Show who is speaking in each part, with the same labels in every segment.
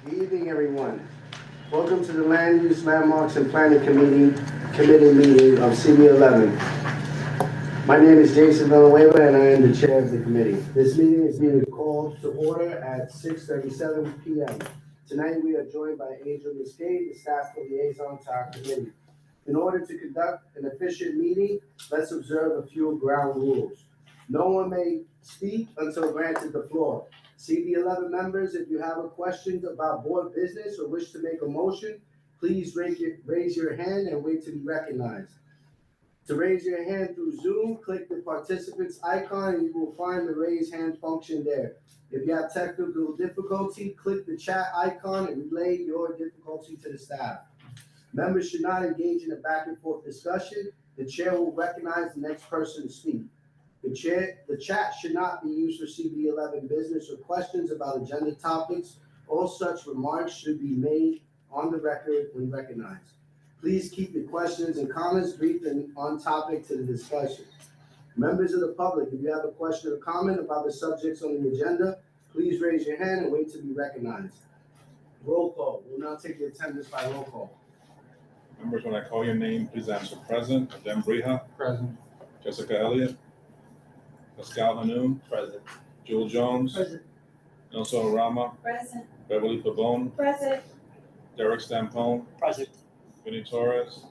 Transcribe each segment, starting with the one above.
Speaker 1: Good evening, everyone. Welcome to the Land Use Landmarks and Planning Committee meeting of CB11. My name is Jason Villanueva and I am the chair of the committee. This meeting is being called to order at 6:37 p.m. Tonight we are joined by Angel Muscade, the staff liaison to our committee. In order to conduct an efficient meeting, let's observe a few ground rules. No one may speak until granted the floor. CB11 members, if you have a question about board business or wish to make a motion, please raise your hand and wait to be recognized. To raise your hand through Zoom, click the participants icon and you will find the raise hand function there. If you have technical difficulty, click the chat icon and relay your difficulty to the staff. Members should not engage in a back and forth discussion. The chair will recognize the next person to speak. The chat should not be used for CB11 business or questions about agenda topics. All such remarks should be made on the record when recognized. Please keep your questions and comments brief and on topic to the discussion. Members of the public, if you have a question or comment about the subjects on the agenda, please raise your hand and wait to be recognized. Roll call. We'll now take the attendance by roll call.
Speaker 2: Members, when I call your name, please answer present. Adem Briha.
Speaker 3: Present.
Speaker 2: Jessica Elliott. Pascal Hanoun.
Speaker 3: Present.
Speaker 2: Jewel Jones.
Speaker 3: Present.
Speaker 2: Nelson Orama.
Speaker 4: Present.
Speaker 2: Beverly Pavone.
Speaker 4: Present.
Speaker 2: Derek Stampone.
Speaker 3: Present.
Speaker 2: Vinny Torres.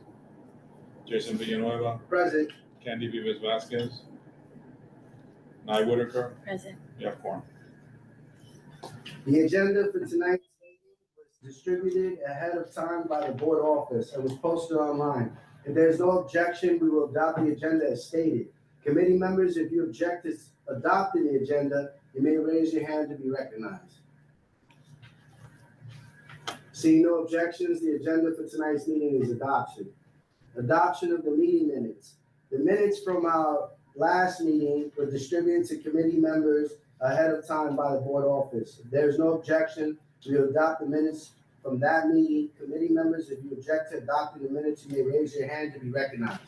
Speaker 2: Jason Villanueva.
Speaker 1: Present.
Speaker 2: Candy Vivas Vasquez. Nye Whitaker.
Speaker 4: Present.
Speaker 2: You have quorum.
Speaker 1: The agenda for tonight's meeting was distributed ahead of time by the board office and was posted online. If there is no objection, we will adopt the agenda as stated. Committee members, if you object to adopting the agenda, you may raise your hand to be recognized. Seeing no objections, the agenda for tonight's meeting is adoption. Adoption of the meeting minutes. The minutes from our last meeting were distributed to committee members ahead of time by the board office. If there is no objection, we will adopt the minutes from that meeting. Committee members, if you object to adopting the minutes, you may raise your hand to be recognized.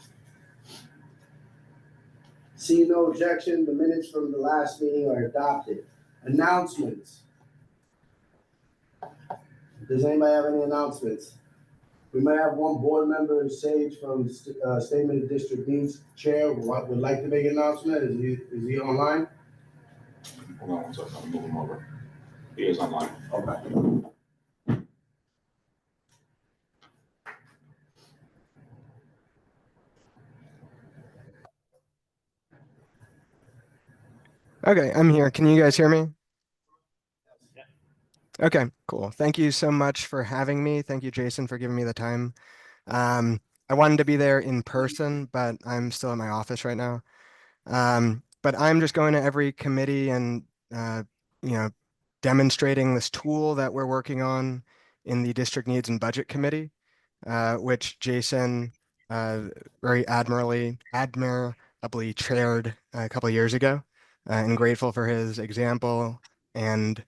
Speaker 1: Seeing no objection, the minutes from the last meeting are adopted. Announcements. Does anybody have any announcements? We might have one board member, Sage from Statement of District Needs Chair, would like to make an announcement. Is he online?
Speaker 2: Hold on one second. I'll move him over. He is online.
Speaker 1: Okay.
Speaker 5: Okay, I'm here. Can you guys hear me? Okay, cool. Thank you so much for having me. Thank you, Jason, for giving me the time. I wanted to be there in person, but I'm still in my office right now. But I'm just going to every committee and, demonstrating this tool that we're working on in the District Needs and Budget Committee, which Jason very admirably chaired a couple of years ago. And grateful for his example and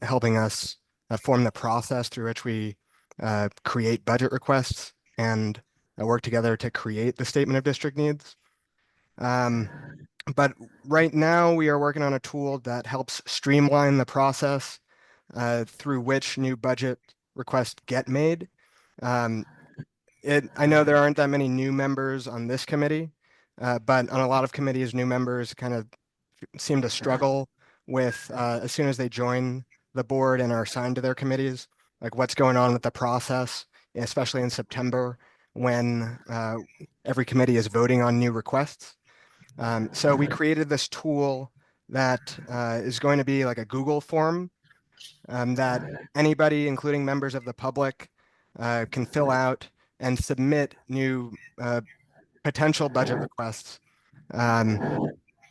Speaker 5: helping us form the process through which we create budget requests and work together to create the Statement of District Needs. But right now we are working on a tool that helps streamline the process through which new budget requests get made. I know there aren't that many new members on this committee, but on a lot of committees, new members kind of seem to struggle with as soon as they join the board and are assigned to their committees, like what's going on with the process, especially in September when every committee is voting on new requests. So we created this tool that is going to be like a Google form that anybody, including members of the public, can fill out and submit new potential budget requests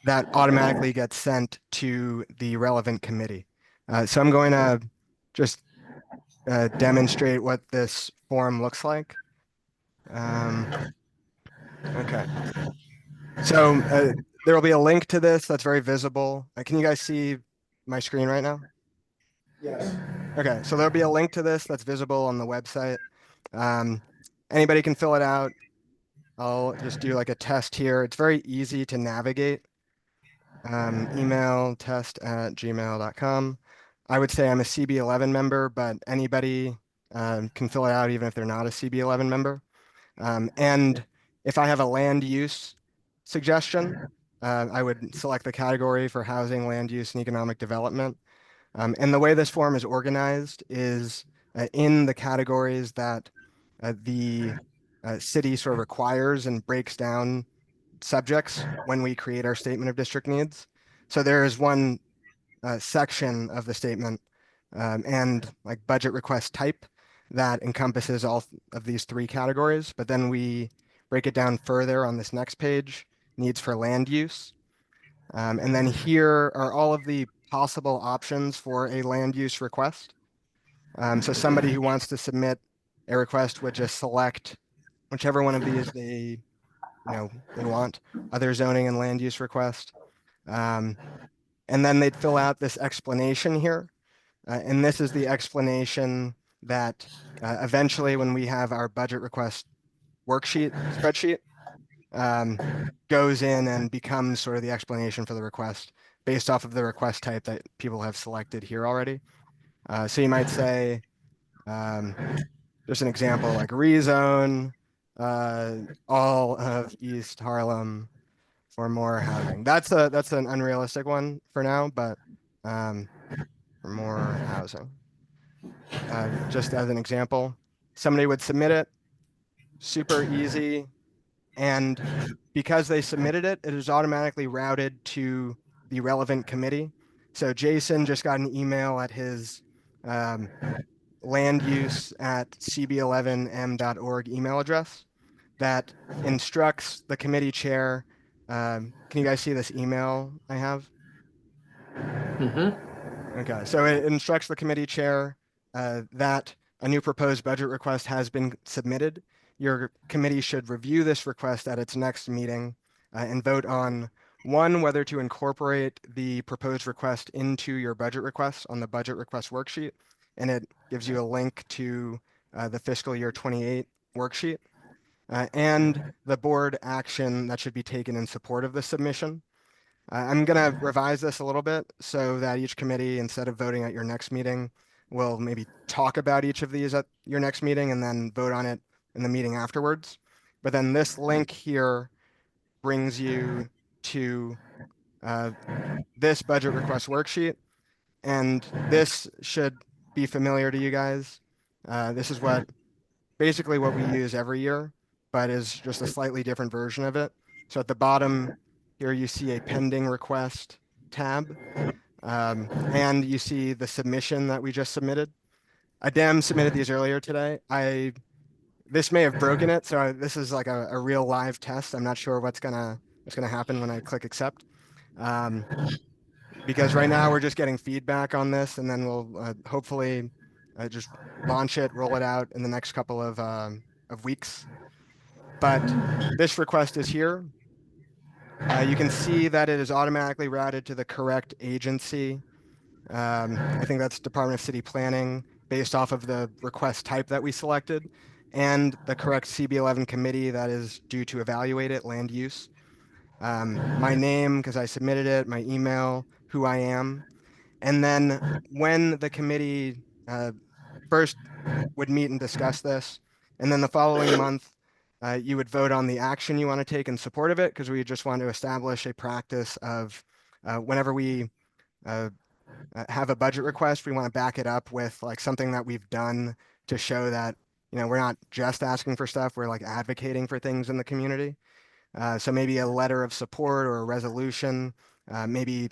Speaker 5: that automatically get sent to the relevant committee. So I'm going to just demonstrate what this form looks like. Okay. So there will be a link to this that's very visible. Can you guys see my screen right now?
Speaker 1: Yes.
Speaker 5: Okay, so there'll be a link to this that's visible on the website. Anybody can fill it out. I'll just do like a test here. It's very easy to navigate. Email test@gmail.com. I would say I'm a CB11 member, but anybody can fill it out even if they're not a CB11 member. And if I have a land use suggestion, I would select the category for housing, land use, and economic development. And the way this form is organized is in the categories that the city sort of requires and breaks down subjects when we create our statement of district needs. So there is one section of the statement and like budget request type that encompasses all of these three categories, but then we break it down further on this next page, needs for land use. And then here are all of the possible options for a land use request. So somebody who wants to submit a request would just select whichever one of these they want, other zoning and land use request. And then they'd fill out this explanation here. And this is the explanation that eventually when we have our budget request worksheet spreadsheet, um, goes in and becomes sort of the explanation for the request based off of the request type that people have selected here already. So you might say, just an example like rezone all of East Harlem for more housing. That's an unrealistic one for now, but for more housing. Just as an example, somebody would submit it, super easy, and because they submitted it, it is automatically routed to the relevant committee. So Jason just got an email at his land use at cb11m.org email address that instructs the committee chair. Can you guys see this email I have? Okay, so it instructs the committee chair that a new proposed budget request has been submitted. Your committee should review this request at its next meeting and vote on one, whether to incorporate the proposed request into your budget request on the budget request worksheet. And it gives you a link to the fiscal year 28 worksheet and the board action that should be taken in support of the submission. I'm going to revise this a little bit so that each committee, instead of voting at your next meeting, will maybe talk about each of these at your next meeting and then vote on it in the meeting afterwards. But then this link here brings you to uh, this budget request worksheet, and this should be familiar to you guys. This is basically what we use every year, but is just a slightly different version of it. So at the bottom here, you see a pending request tab, and you see the submission that we just submitted. Adem submitted these earlier today. This may have broken it, so this is like a real live test. I'm not sure what's gonna happen when I click accept. Because right now we're just getting feedback on this, and then we'll hopefully just launch it, roll it out in the next couple of weeks. But this request is here. You can see that it is automatically routed to the correct agency. I think that's Department of City Planning based off of the request type that we selected and the correct CB11 committee that is due to evaluate it, land use. My name, because I submitted it, my email, who I am. And then when the committee first would meet and discuss this, and then the following month, you would vote on the action you want to take in support of it, because we just want to establish a practice of whenever we have a budget request, we want to back it up with like something that we've done to show that, we're not just asking for stuff, we're like advocating for things in the community. So maybe a letter of support or a resolution, maybe,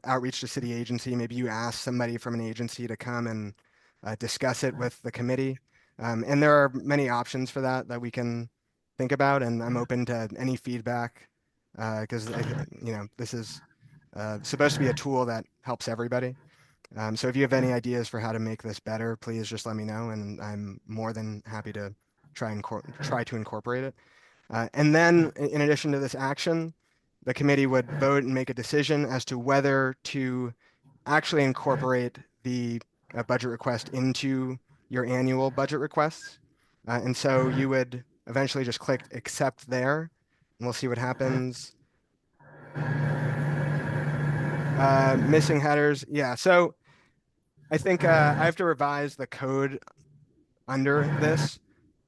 Speaker 5: outreach to city agency. Maybe you ask somebody from an agency to come and discuss it with the committee. And there are many options for that we can think about, and I'm open to any feedback because, this is supposed to be a tool that helps everybody. So if you have any ideas for how to make this better, please just let me know, and I'm more than happy to try to incorporate it. And then in addition to this action, the committee would vote and make a decision as to whether to actually incorporate the budget request into your annual budget requests. And so you would eventually just click accept there, and we'll see what happens. Missing headers. Yeah, so I think I have to revise the code under this,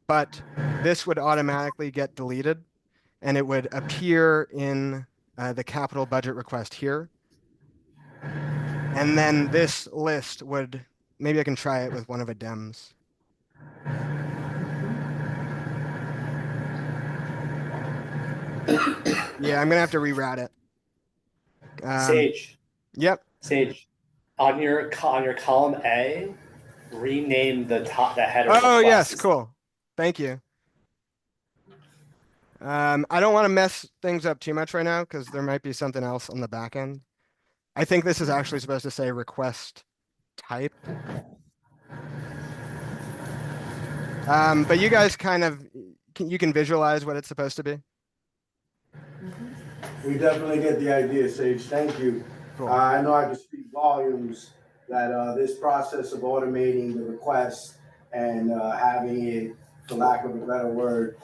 Speaker 5: but this would automatically get deleted and it would appear in the capital budget request here. And then this list would, maybe I can try it with one of the Dems. Yeah, I'm gonna have to reroute it.
Speaker 3: Sage,
Speaker 5: Yep.
Speaker 3: Sage, on your column A, rename the header.
Speaker 5: Oh, yes,
Speaker 3: requests.
Speaker 5: cool. Thank you. I don't want to mess things up too much right now because there might be something else on the back end. I think this is actually supposed to say request type. But you guys kind of, you can visualize what it's supposed to be.
Speaker 1: We definitely get the idea, Sage. Thank you.
Speaker 5: Cool.
Speaker 1: I know I can speak volumes that this process of automating the requests and having it, for lack of a better word,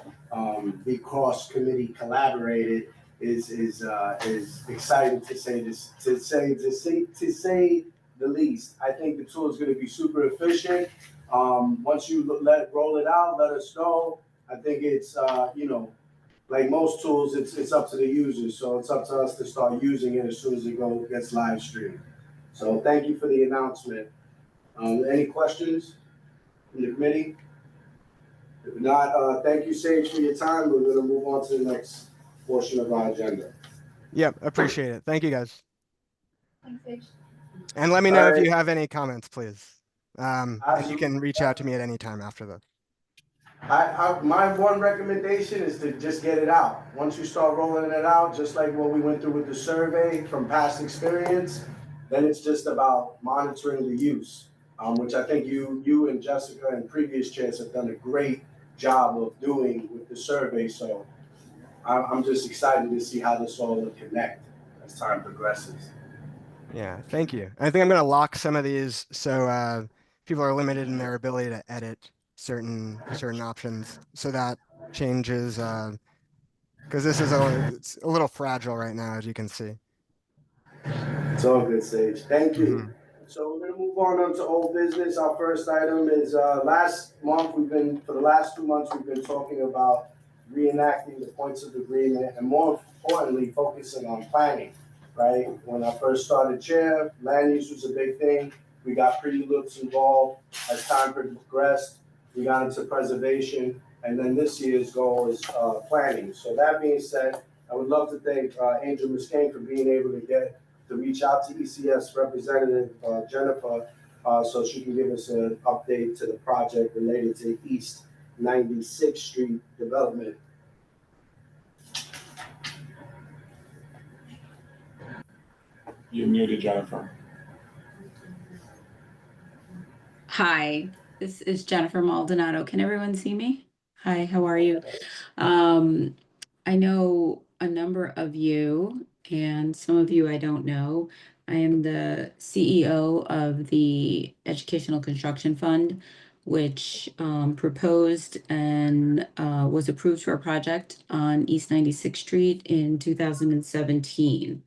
Speaker 1: be cross-committee collaborated is exciting to say the least. I think the tool is going to be super efficient. Once you roll it out, let us know. I think it's like most tools, it's up to the users. So it's up to us to start using it as soon as it gets live streamed. So thank you for the announcement. Any questions from the committee? If not, thank you, Sage, for your time. We're going to move on to the next portion of our agenda.
Speaker 5: Yep, appreciate it. Thank you, guys.
Speaker 4: Thanks, Sage.
Speaker 5: And let me know
Speaker 1: All
Speaker 5: if
Speaker 1: right.
Speaker 5: you have any comments, please. And you can reach out to me at any time after this.
Speaker 1: My one recommendation is to just get it out. Once you start rolling it out, just like what we went through with the survey from past experience, then it's just about monitoring the use, which I think you and Jessica and previous chairs have done a great job of doing with the survey. So I'm just excited to see how this all will connect as time progresses.
Speaker 5: Yeah, thank you. I think I'm going to lock some of these so people are limited in their ability to edit certain options. So that changes because this is it's a little fragile right now, as you can see.
Speaker 1: It's all good, Sage. Thank you.
Speaker 5: Mhm.
Speaker 1: So we're gonna move on to old business. Our first item is for the last 2 months, we've been talking about reenacting the points of agreement and more importantly, focusing on planning, right? When I first started chair, land use was a big thing. We got pre-loops involved. As time progressed, we got into preservation, and then this year's goal is planning. So that being said, I would love to thank Angel Muscane for being able to reach out to ECS representative Jennifer so she can give us an update to the project related to East 96th Street development.
Speaker 2: You muted, Jennifer.
Speaker 4: Hi, this is Jennifer Maldonado. Can everyone see me? Hi, how are you? I know a number of you, and some of you I don't know. I am the CEO of the Educational Construction Fund, which proposed and was approved for a project on East 96th Street in 2017.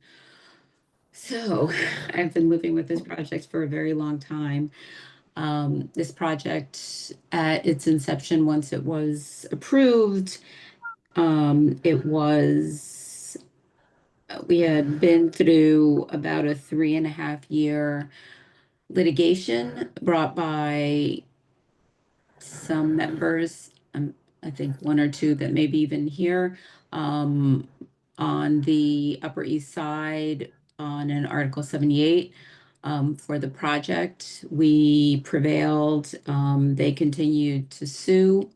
Speaker 4: So I've been living with this project for a very long time. This project, at its inception, once it was approved, we had been through about a 3.5 year litigation brought by some members, I think one or two that maybe even here, on the Upper East Side on an Article 78. For the project, we prevailed. They continued to sue.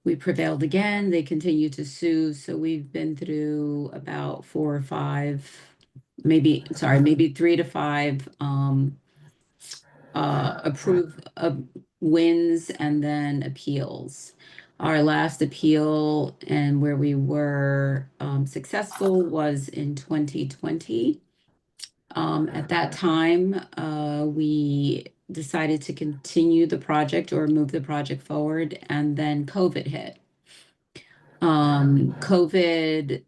Speaker 4: We prevailed again. They continued to sue. So we've been through about 4 or 5, maybe 3 to 5 approved wins and then appeals. Our last appeal and where we were successful was in 2020. At that time, we decided to continue the project or move the project forward, and then COVID hit. COVID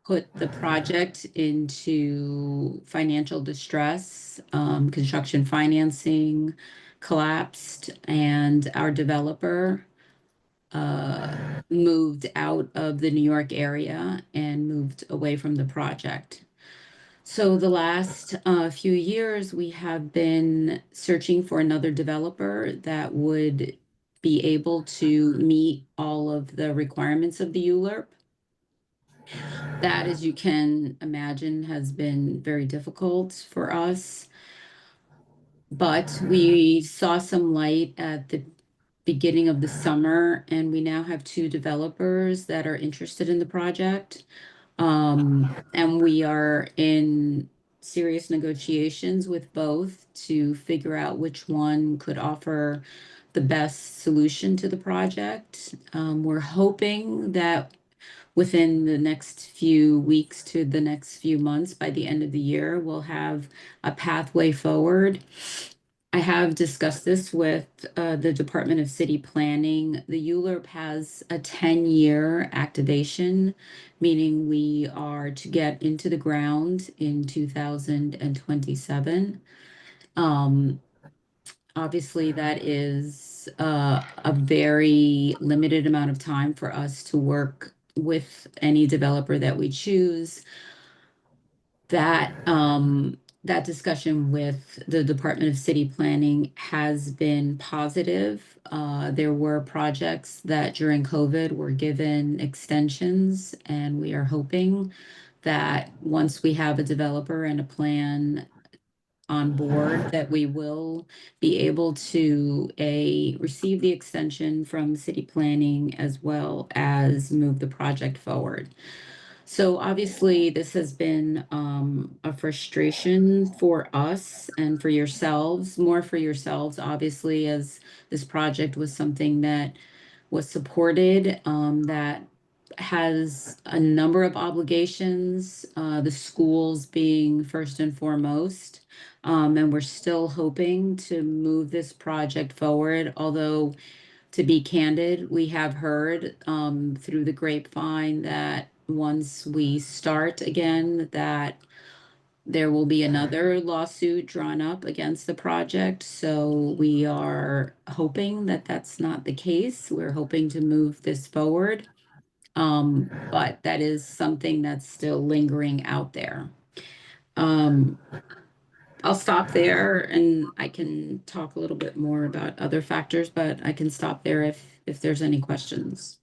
Speaker 4: put the project into financial distress. Construction financing collapsed, and our developer moved out of the New York area and moved away from the project. So the last few years, we have been searching for another developer that would be able to meet all of the requirements of the ULURP. That, as you can imagine, has been very difficult for us. But we saw some light at the beginning of the summer, and we now have two developers that are interested in the project. And we are in serious negotiations with both to figure out which one could offer the best solution to the project. We're hoping that within the next few weeks to the next few months, by the end of the year, we'll have a pathway forward. I have discussed this with the Department of City Planning. The ULURP has a 10-year activation, meaning we are to get into the ground in 2027. Obviously, that is a very limited amount of time for us to work with any developer that we choose. That discussion with the Department of City Planning has been positive. There were projects that during COVID were given extensions, and we are hoping that once we have a developer and a plan on board, that we will be able to receive the extension from city planning as well as move the project forward. So obviously, this has been a frustration for us and for yourselves, more for yourselves, obviously, as this project was something that was supported, that has a number of obligations, the schools being first and foremost. And we're still hoping to move this project forward, although to be candid, we have heard through the grapevine that once we start again, that there will be another lawsuit drawn up against the project. So we are hoping that that's not the case. We're hoping to move this forward. But that is something that's still lingering out there. I'll stop there and I can talk a little bit more about other factors, but I can stop there if there's any questions.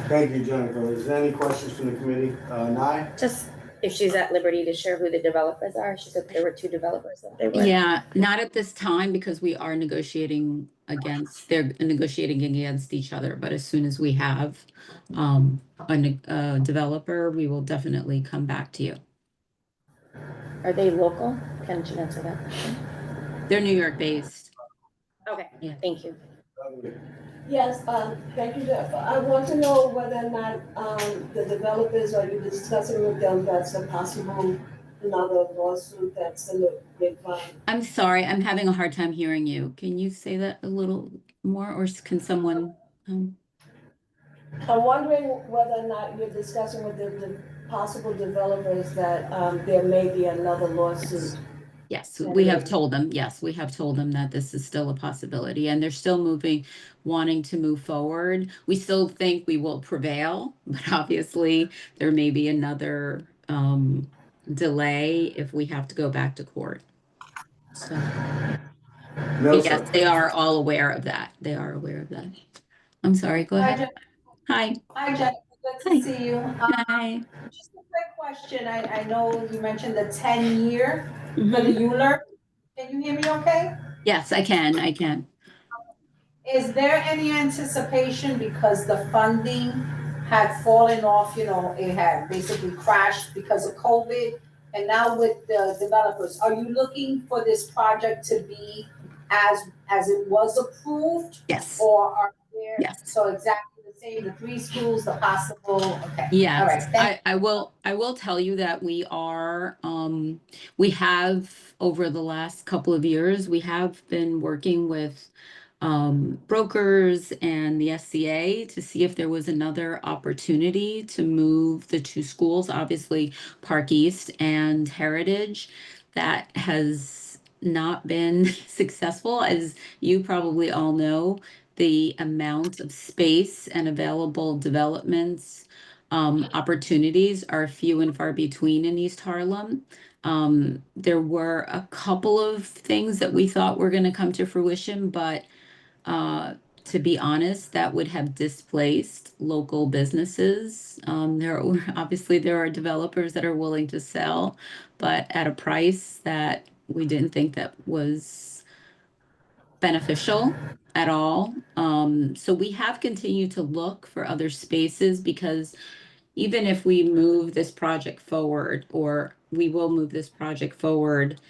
Speaker 1: Thank you, Jennifer. Is there any questions from the committee? Nye?
Speaker 6: Just if she's at liberty to share who the developers are. She said there were two developers that they were.
Speaker 4: Yeah, not at this time because we are negotiating they're negotiating against each other. But as soon as we have a developer, we will definitely come back to you.
Speaker 6: Are they local? Can you answer that question?
Speaker 4: They're New York based.
Speaker 6: Okay,
Speaker 4: Yeah.
Speaker 6: thank you.
Speaker 7: Yes, thank you, Jeff. I want to know whether or not the developers, are you discussing with them that's a possible another lawsuit that's in the grapevine?
Speaker 4: I'm sorry, I'm having a hard time hearing you. Can you say that a little more, or can someone?
Speaker 7: I'm wondering whether or not you're discussing with the possible developers that there may be another lawsuit.
Speaker 4: Yes, we have told them. Yes, we have told them that this is still a possibility, and they're still wanting to move forward. We still think we will prevail, but obviously there may be another delay if we have to go back to court. So,
Speaker 1: No,
Speaker 4: yes, they are all aware of that. They are aware of that. I'm sorry, go ahead. Hi.
Speaker 8: Hi, Jennifer. Good
Speaker 4: Hi.
Speaker 8: to see you.
Speaker 4: Hi.
Speaker 8: Just a quick question. I know you mentioned the 10-year for
Speaker 4: Mhm.
Speaker 8: the ULURP. Can you hear me okay?
Speaker 4: Yes, I can. I can.
Speaker 8: Is there any anticipation because the funding had fallen off, it had basically crashed because of COVID? And now with the developers, are you looking for this project to be as it was approved?
Speaker 4: Yes.
Speaker 8: Or are there,
Speaker 4: Yes.
Speaker 8: so exactly the same, the 3 schools, the possible, okay.
Speaker 4: Yes.
Speaker 8: All right, thank
Speaker 4: I will tell you that we have over the last couple of years, we have been working with brokers and the SCA to see if there was another opportunity to move the two schools, obviously Park East and Heritage. That has not been successful, as you probably all know. The amount of space and available developments, opportunities are few and far between in East Harlem. There were a couple of things that we thought were going to come to fruition, but uh, to be honest, that would have displaced local businesses. Obviously there are developers that are willing to sell, but at a price that we didn't think that was beneficial at all. So we have continued to look for other spaces because even if we move this project forward, or we will move this project forward,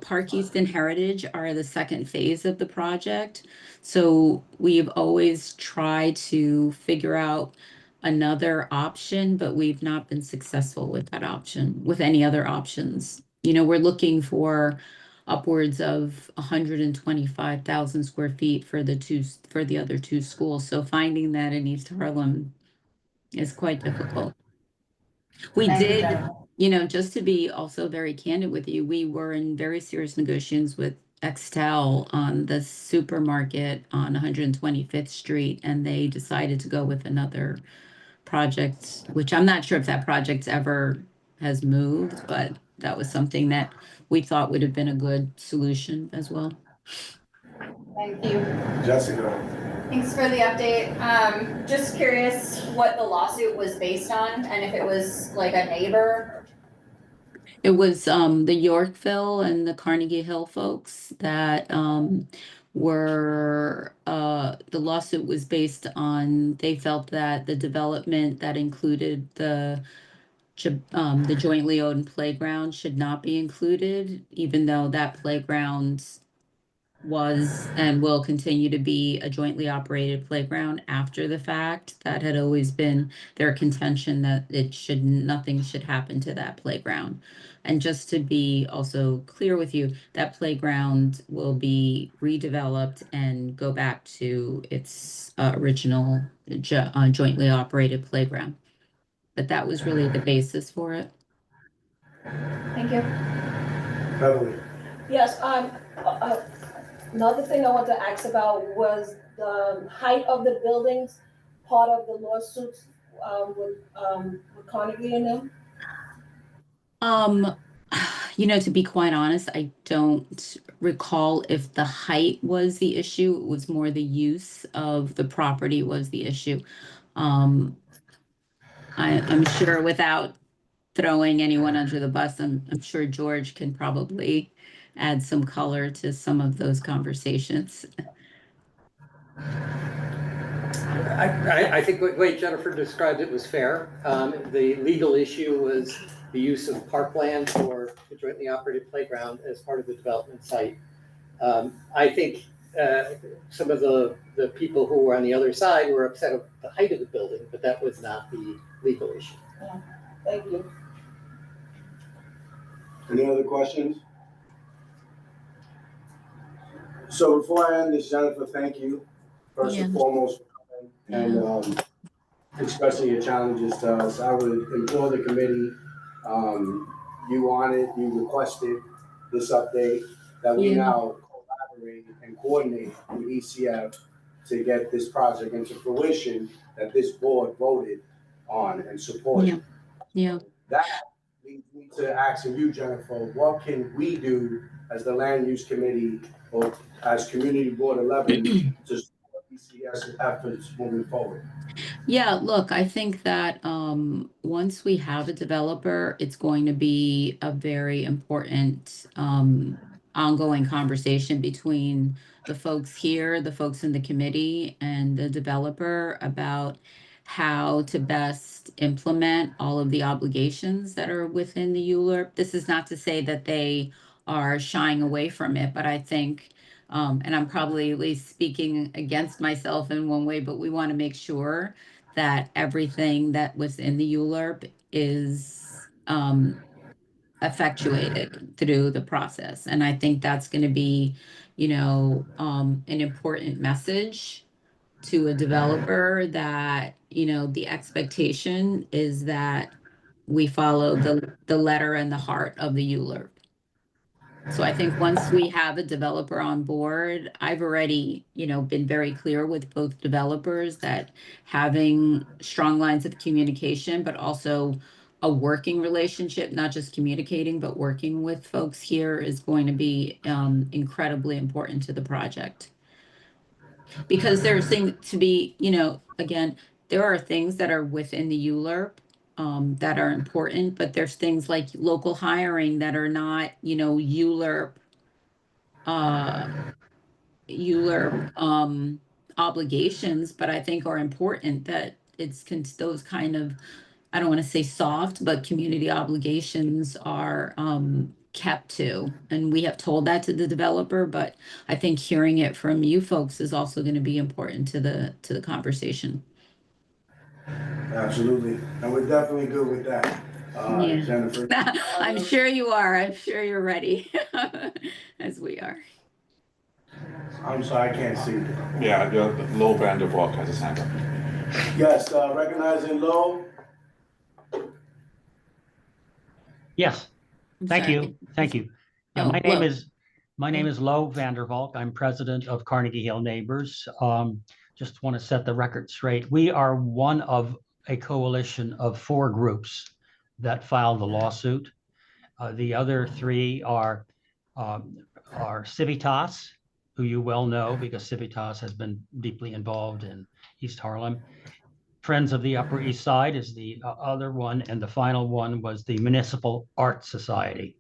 Speaker 4: Park East and Heritage are the second phase of the project. So we've always tried to figure out another option, but we've not been successful with that option, with any other options. We're looking for upwards of 125,000 square feet for the other two schools. So finding that in East Harlem is quite difficult. We
Speaker 8: Thank you,
Speaker 4: did,
Speaker 8: Jennifer.
Speaker 4: just to be also very candid with you, we were in very serious negotiations with Extel on the supermarket on 125th Street, and they decided to go with another project, which I'm not sure if that project ever has moved, but that was something that we thought would have been a good solution as well.
Speaker 8: Thank you.
Speaker 1: Jessica.
Speaker 9: Thanks for the update. Just curious what the lawsuit was based on and if it was like a neighbor.
Speaker 4: It was the Yorkville and the Carnegie Hill folks that were the lawsuit was based on, they felt that the development that included the jointly owned playground should not be included, even though that playground was and will continue to be a jointly operated playground after the fact. That had always been their contention, that nothing should happen to that playground. And just to be also clear with you, that playground will be redeveloped and go back to its original jointly operated playground. But that was really the basis for it.
Speaker 9: Thank you.
Speaker 1: Beverly.
Speaker 7: Yes, another thing I want to ask about was the height of the buildings, part of the lawsuits, with Carnegie and them.
Speaker 4: To be quite honest, I don't recall if the height was the issue. It was more the use of the property was the issue. I'm sure, without throwing anyone under the bus, I'm sure George can probably add some color to some of those conversations.
Speaker 10: I think the way Jennifer described it was fair. The legal issue was the use of parkland for the jointly operated playground as part of the development site. I think some of the people who were on the other side were upset at the height of the building, but that was not the legal issue.
Speaker 7: Thank you.
Speaker 1: Any other questions? So before I end this, Jennifer, thank you first and foremost for coming and expressing your challenges to us. I would implore the committee, you wanted, you requested this update, that we now collaborate and coordinate with ECF to get this project into fruition that this board voted on and supported.
Speaker 4: Yeah.
Speaker 1: That leads me to asking you, Jennifer, what can we do as the land use committee or as community board 11 to support ECS efforts moving forward?
Speaker 4: Yeah, look, I think that once we have a developer, it's going to be a very important ongoing conversation between the folks here, the folks in the committee, and the developer about how to best implement all of the obligations that are within the ULURP. This is not to say that they are shying away from it, but I think, and I'm probably at least speaking against myself in one way, but we want to make sure that everything that was in the ULURP is effectuated through the process. And I think that's going to be, an important message to a developer that, the expectation is that we follow the letter and the heart of the ULURP. So I think once we have a developer on board, I've already, been very clear with both developers that having strong lines of communication, but also a working relationship, not just communicating, but working with folks here is going to be incredibly important to the project. Because there's things to be, again, there are things that are within the ULURP that are important, but there's things like local hiring that are not, ULURP uh obligations, but I think are important that those kind of, I don't want to say soft, but community obligations are kept to. And we have told that to the developer, but I think hearing it from you folks is also going to be important to the conversation.
Speaker 1: Absolutely. And we're definitely good with that,
Speaker 4: Yeah.
Speaker 1: Jennifer.
Speaker 4: I'm sure you are. I'm sure you're ready, as we are.
Speaker 1: I'm sorry, I can't see.
Speaker 2: Yeah, Low Vandervalk has his hand up.
Speaker 1: Yes, recognizing Low.
Speaker 11: Yes,
Speaker 4: I'm
Speaker 11: thank
Speaker 4: sorry.
Speaker 11: you. Thank you. Yeah,
Speaker 4: Oh,
Speaker 11: my name is Lo Vandervalk. I'm president of Carnegie Hill Neighbors. Just want to set the record straight. We are one of a coalition of 4 groups that filed the lawsuit. The other 3 are Civitas, who you well know because Civitas has been deeply involved in East Harlem. Friends of the Upper East Side is the other one, and the final one was the Municipal Art Society.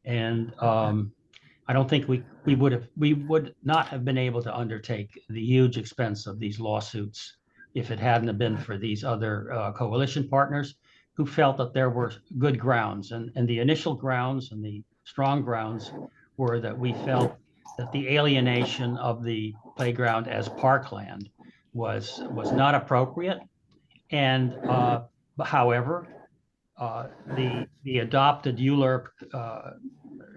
Speaker 11: And I don't think we would not have been able to undertake the huge expense of these lawsuits if it hadn't have been for these other coalition partners who felt that there were good grounds. And the initial grounds and the strong grounds were that we felt that the alienation of the playground as parkland was not appropriate. And however, the adopted ULURP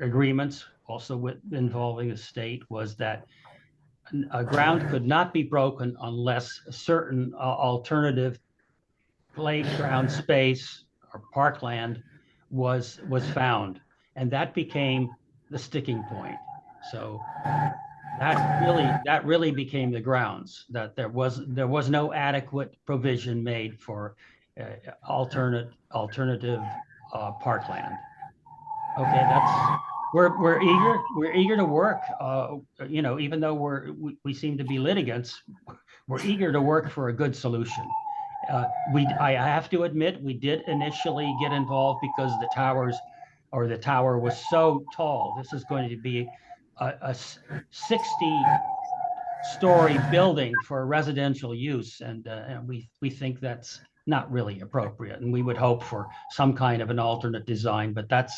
Speaker 11: agreements, also involving the state, was that a ground could not be broken unless a certain alternative playground space or parkland was found, and that became the sticking point. So that really became the grounds that there was no adequate provision made for alternative parkland. Okay, we're eager to work. Even though we seem to be litigants, we're eager to work for a good solution. I have to admit, we did initially get involved because the tower was so tall. This is going to be a 60-story building for residential use, and we think that's not really appropriate. And we would hope for some kind of an alternate design, but that's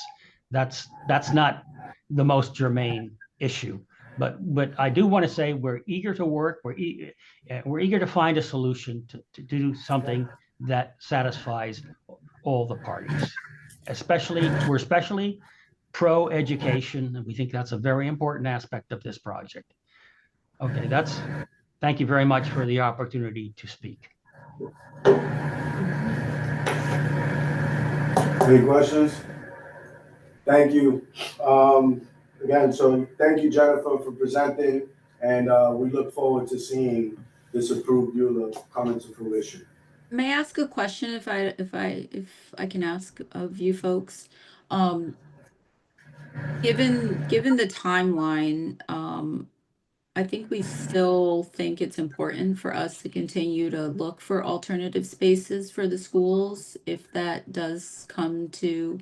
Speaker 11: not the most germane issue. But I do want to say we're eager to work. We're eager to find a solution to do something that satisfies all the parties. We're especially pro-education, and we think that's a very important aspect of this project. Okay, thank you very much for the opportunity to speak.
Speaker 1: Any questions? Thank you. Again, so thank you, Jennifer, for presenting, and we look forward to seeing this approved ULURP come into fruition.
Speaker 4: May I ask a question if I can ask of you folks? Given the timeline, I think we still think it's important for us to continue to look for alternative spaces for the schools. If that does come to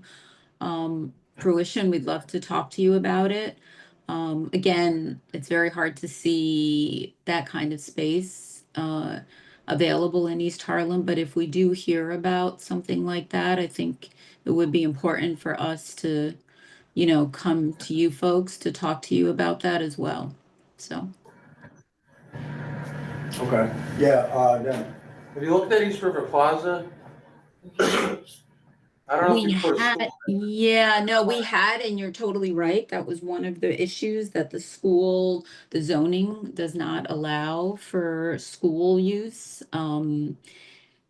Speaker 4: fruition, we'd love to talk to you about it. Again, it's very hard to see that kind of space available in East Harlem, but if we do hear about something like that, I think it would be important for us to, come to you folks to talk to you about that as well. So.
Speaker 1: Okay. Yeah, then.
Speaker 12: Have you looked at East River Plaza? I don't know if
Speaker 4: We
Speaker 12: you put a
Speaker 4: had,
Speaker 12: school.
Speaker 4: yeah, no, we had, and you're totally right. That was one of the issues that the zoning does not allow for school use.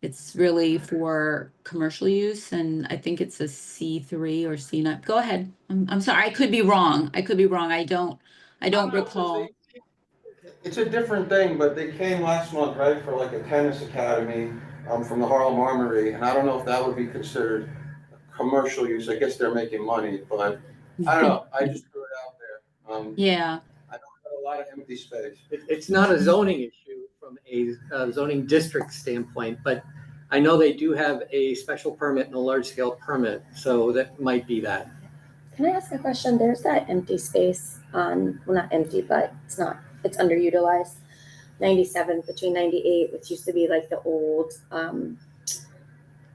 Speaker 4: It's really for commercial use, and I think it's a C3 or C9. Go ahead. I'm sorry. I could be wrong. I could be wrong. I don't recall.
Speaker 12: It's a different thing, but they came last month, right, for like a tennis academy from the Harlem Armory, and I don't know if that would be considered commercial use. I guess they're making money, but I don't know. I just threw it out there.
Speaker 4: Yeah.
Speaker 12: I don't have a lot of empty space.
Speaker 10: It's not a zoning issue from a zoning district standpoint, but I know they do have a special permit and a large scale permit, so that might be that.
Speaker 6: Can I ask a question? There's that empty space on, well, not empty, but it's underutilized. 97 between 98, which used to be like the old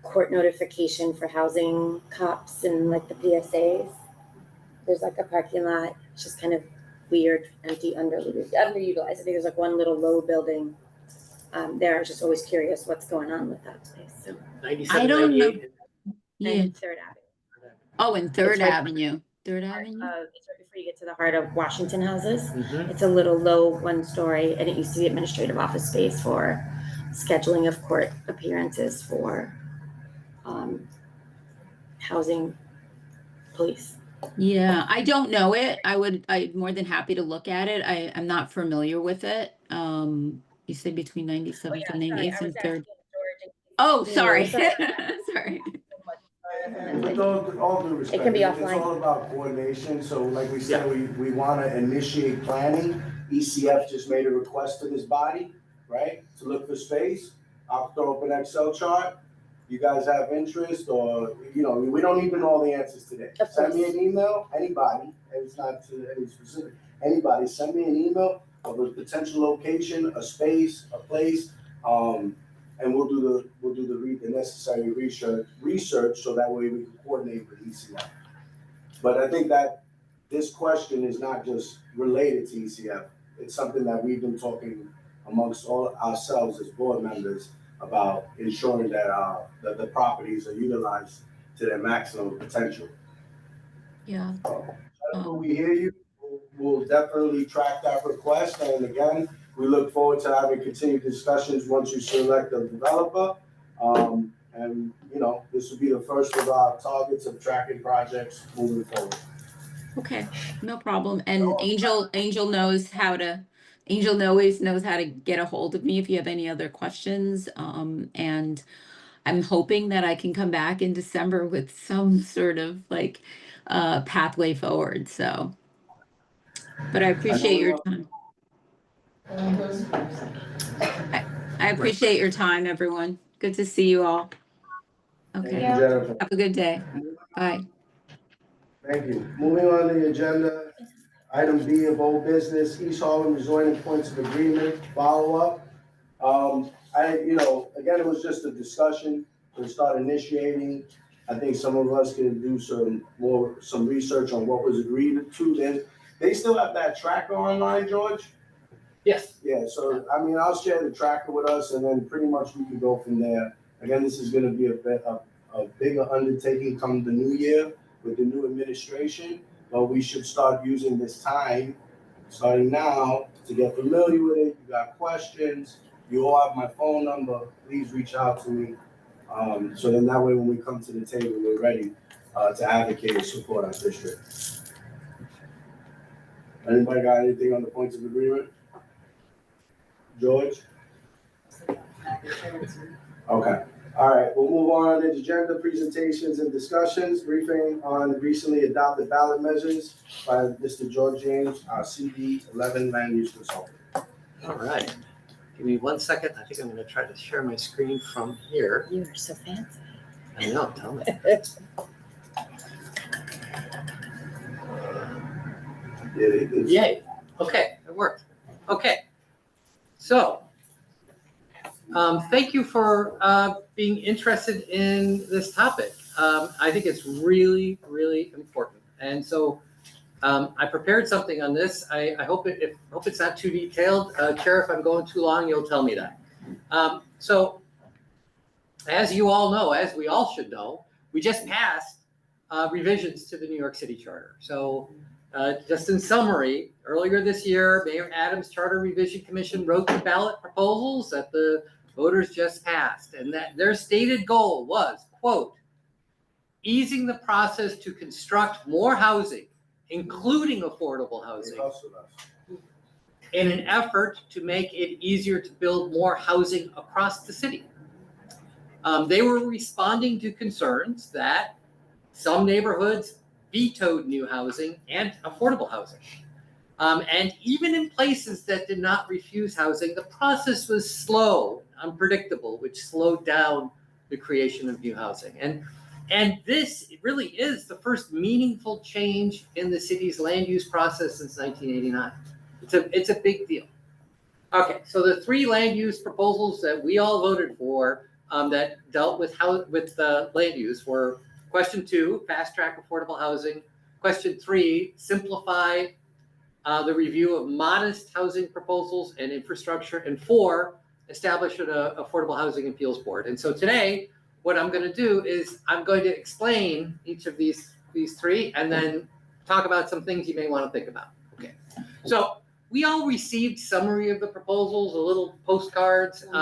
Speaker 6: court notification for housing cops and like the PSAs. There's like a parking lot. It's just kind of weird, empty, underutilized. I think there's like one little low building there. I was just always curious what's going on with that space. So
Speaker 10: 97,
Speaker 4: I don't know.
Speaker 10: 98.
Speaker 4: Yeah.
Speaker 6: and Third Avenue.
Speaker 4: Oh, and Third
Speaker 6: right-
Speaker 4: Avenue. Third Avenue?
Speaker 6: It's right before you get to the heart of Washington houses.
Speaker 10: Mhm.
Speaker 6: It's a little low one-story, and it used to be administrative office space for scheduling of court appearances for housing police.
Speaker 4: Yeah, I don't know it. I'm more than happy to look at it. I'm not familiar with it. You said between 97th and 98th and Third. Oh, sorry. Sorry.
Speaker 1: With all due respect,
Speaker 6: It can be
Speaker 1: it's
Speaker 6: offline.
Speaker 1: all about coordination. So like we said, we want to initiate planning. ECF just made a request to this body, right, to look for space. I'll throw up an Excel chart. You guys have interest, or, you know, we don't even know all the answers today. Send me an email, anybody, and it's not to any specific, anybody, send me an email of a potential location, a space, a place, and we'll do the necessary research so that way we can coordinate with ECF. But I think that this question is not just related to ECF. It's something that we've been talking amongst all ourselves as board members about ensuring that the properties are utilized to their maximum potential.
Speaker 4: Yeah.
Speaker 1: We hear you. We'll definitely track that request. And again, we look forward to having continued discussions once you select a developer. And, you know, this will be the first of our targets of tracking projects moving forward.
Speaker 4: Okay, no problem. And Angel always knows how to get a hold of me if you have any other questions. And I'm hoping that I can come back in December with some sort of like pathway forward. So, but I appreciate your time. I appreciate your time, everyone. Good to see you all. Okay.
Speaker 1: Thank you, Jennifer.
Speaker 4: Have a good day. Bye.
Speaker 1: Thank you. Moving on to the agenda, item B of old business, East Harlem rezoning points of agreement, follow-up. Again, it was just a discussion to start initiating. I think some of us can do some research on what was agreed to. Then they still have that tracker online, George?
Speaker 10: Yes.
Speaker 1: Yeah, so I mean, I'll share the tracker with us, and then pretty much we can go from there. Again, this is going to be a bigger undertaking come the new year with the new administration, but we should start using this time, starting now, to get familiar with it. You got questions, you all have my phone number, please reach out to me. So then that way when we come to the table, we're ready to advocate and support our district. Anybody got anything on the points of agreement? George? Okay. All right, we'll move on to the agenda, presentations and discussions, briefing on recently adopted ballot measures by Mr. George James, our CB11M land use consultant.
Speaker 10: All right. Give me 1 second. I think I'm going to try to share my screen from here.
Speaker 6: You are so fancy.
Speaker 10: I know, tell me. Yay. Okay, it worked. Okay. So, thank you for being interested in this topic. I think it's really, really important. And so I prepared something on this. I hope it's not too detailed. Chair, if I'm going too long, you'll tell me that. So as you all know, as we all should know, we just passed revisions to the New York City Charter. So just in summary, earlier this year, Mayor Adams' Charter Revision Commission wrote the ballot proposals that the voters just passed, and that their stated goal was, quote, easing the process to construct more housing, including affordable housing, in an effort to make it easier to build more housing across the city. They were responding to concerns that some neighborhoods vetoed new housing and affordable housing. And even in places that did not refuse housing, the process was slow, unpredictable, which slowed down the creation of new housing. And this really is the first meaningful change in the city's land use process since 1989. It's a big deal. Okay, so the three land use proposals that we all voted for that dealt with land use were question 2, fast track affordable housing. Question 3, simplify the review of modest housing proposals and infrastructure. And 4, establish an affordable housing appeals board. And so today, what I'm going to do is I'm going to explain each of these three and then talk about some things you may want to think about. Okay, so we all received summary of the proposals, a little postcards, and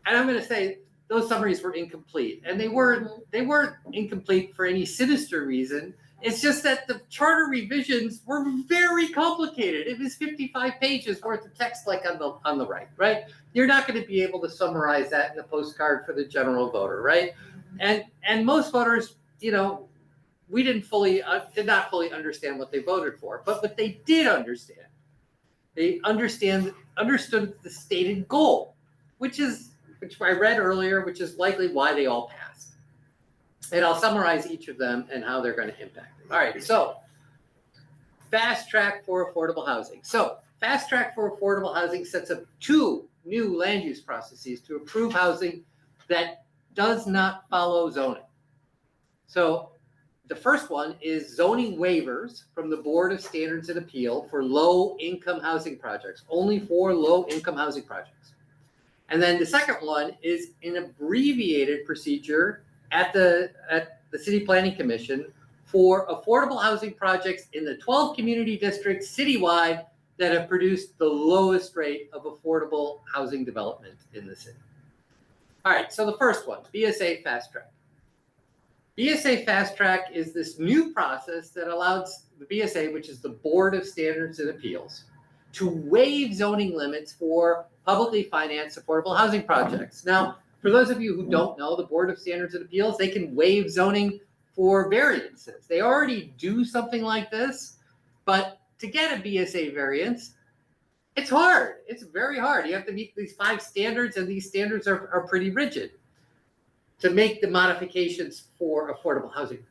Speaker 10: I'm going to say those summaries were incomplete, and they weren't incomplete for any sinister reason. It's just that the charter revisions were very complicated. It was 55 pages worth of text, like on the right? You're not going to be able to summarize that in a postcard for the general voter, right? And most voters, we did not fully understand what they voted for, but what they did understand, they understood the stated goal, which I read earlier, which is likely why they all passed. And I'll summarize each of them and how they're going to impact it. All right, so fast track for affordable housing. So fast track for affordable housing sets up 2 new land use processes to approve housing that does not follow zoning. So the first one is zoning waivers from the Board of Standards and Appeal for low-income housing projects, only for low-income housing projects. And then the second one is an abbreviated procedure at the City Planning Commission for affordable housing projects in the 12 community districts citywide that have produced the lowest rate of affordable housing development in the city. All right, so the first one, BSA Fast Track. BSA Fast Track is this new process that allows the BSA, which is the Board of Standards and Appeals, to waive zoning limits for publicly financed affordable housing projects. Now, for those of you who don't know, the Board of Standards and Appeals, they can waive zoning for variances. They already do something like this, but to get a BSA variance, it's hard. It's very hard. You have to meet these 5 standards, and these standards are pretty rigid. To make the modifications for affordable housing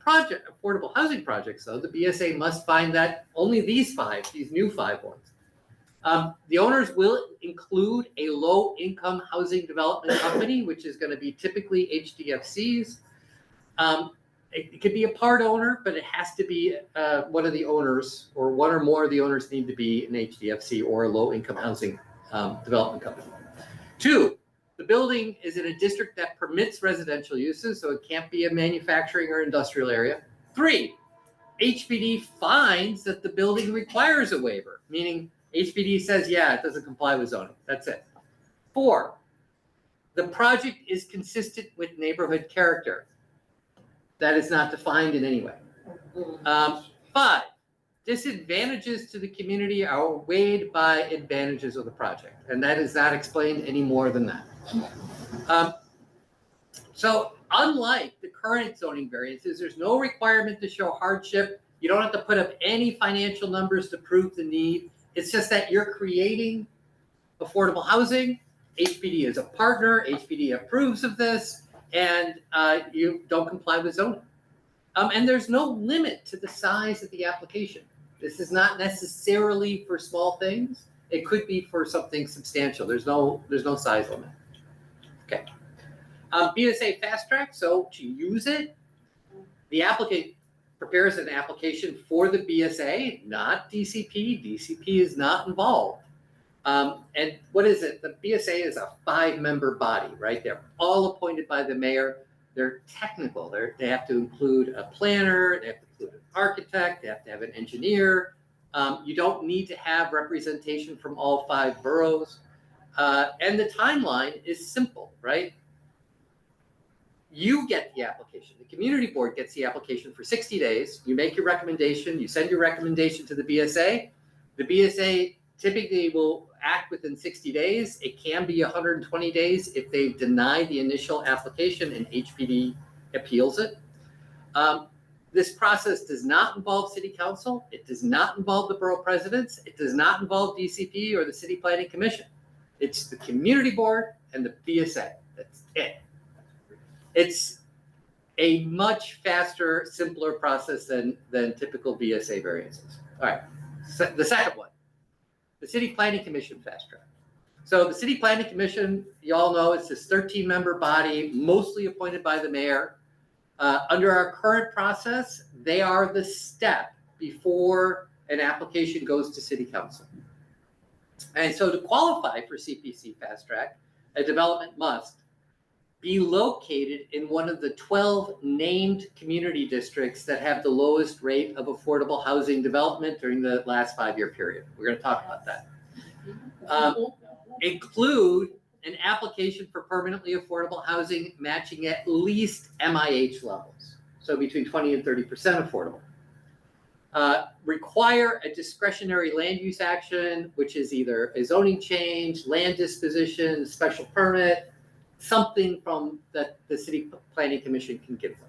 Speaker 10: projects, though, the BSA must find that only these new 5 ones. The owners will include a low-income housing development company, which is going to be typically HDFCs. It could be a part owner, but it has to be one of the owners, or one or more of the owners need to be an HDFC or a low-income housing development company. 2, the building is in a district that permits residential uses, so it can't be a manufacturing or industrial area. 3, HPD finds that the building requires a waiver, meaning HPD says, yeah, it doesn't comply with zoning. That's it. 4, the project is consistent with neighborhood character. That is not defined in any way. 5, disadvantages to the community are weighed by advantages of the project, and that is not explained any more than that. So unlike the current zoning variances, there's no requirement to show hardship. You don't have to put up any financial numbers to prove the need. It's just that you're creating affordable housing. HPD is a partner. HPD approves of this, and you don't comply with zoning. And there's no limit to the size of the application. This is not necessarily for small things. It could be for something substantial. There's no size limit. Okay. BSA Fast Track. So to use it, the applicant prepares an application for the BSA, not DCP. DCP is not involved. And what is it? The BSA is a 5-member body, right? They're all appointed by the mayor. they're technical. They have to include a planner, they have to include an architect, they have to have an engineer. You don't need to have representation from all 5 boroughs. And the timeline is simple, right? You get the application. The community board gets the application for 60 days. You make your recommendation. You send your recommendation to the BSA. The BSA typically will act within 60 days. It can be 120 days if they deny the initial application and HPD appeals it. This process does not involve city council. It does not involve the borough presidents. It does not involve DCP or the city planning commission. It's the community board and the BSA. That's it. It's a much faster, simpler process than typical BSA variances. All right, the second one, the City Planning Commission fast track. So the City Planning Commission, you all know, it's this 13-member body, mostly appointed by the mayor. Under our current process, they are the step before an application goes to City Council. And so to qualify for CPC fast track, a development must be located in one of the 12 named community districts that have the lowest rate of affordable housing development during the last 5-year period. We're going to talk about that. Include an application for permanently affordable housing matching at least MIH levels, so between 20 and 30% affordable. Require a discretionary land use action, which is either a zoning change, land disposition, special permit, something from that the City Planning Commission can give them.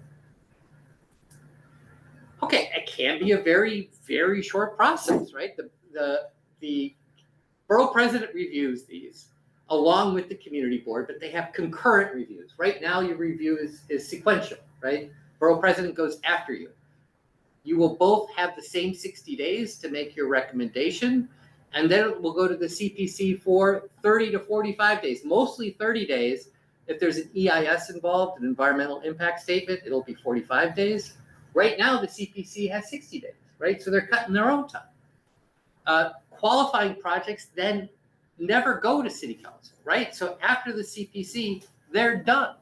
Speaker 10: Okay, it can be a very, very short process, right? The borough president reviews these along with the community board, but they have concurrent reviews. Right now, your review is sequential, right? Borough president goes after you. You will both have the same 60 days to make your recommendation, and then it will go to the CPC for 30 to 45 days, mostly 30 days. If there's an EIS involved, an environmental impact statement, it'll be 45 days. Right now, the CPC has 60 days, right? So they're cutting their own time. Qualifying projects then never go to City Council, right? So after the CPC, they're done.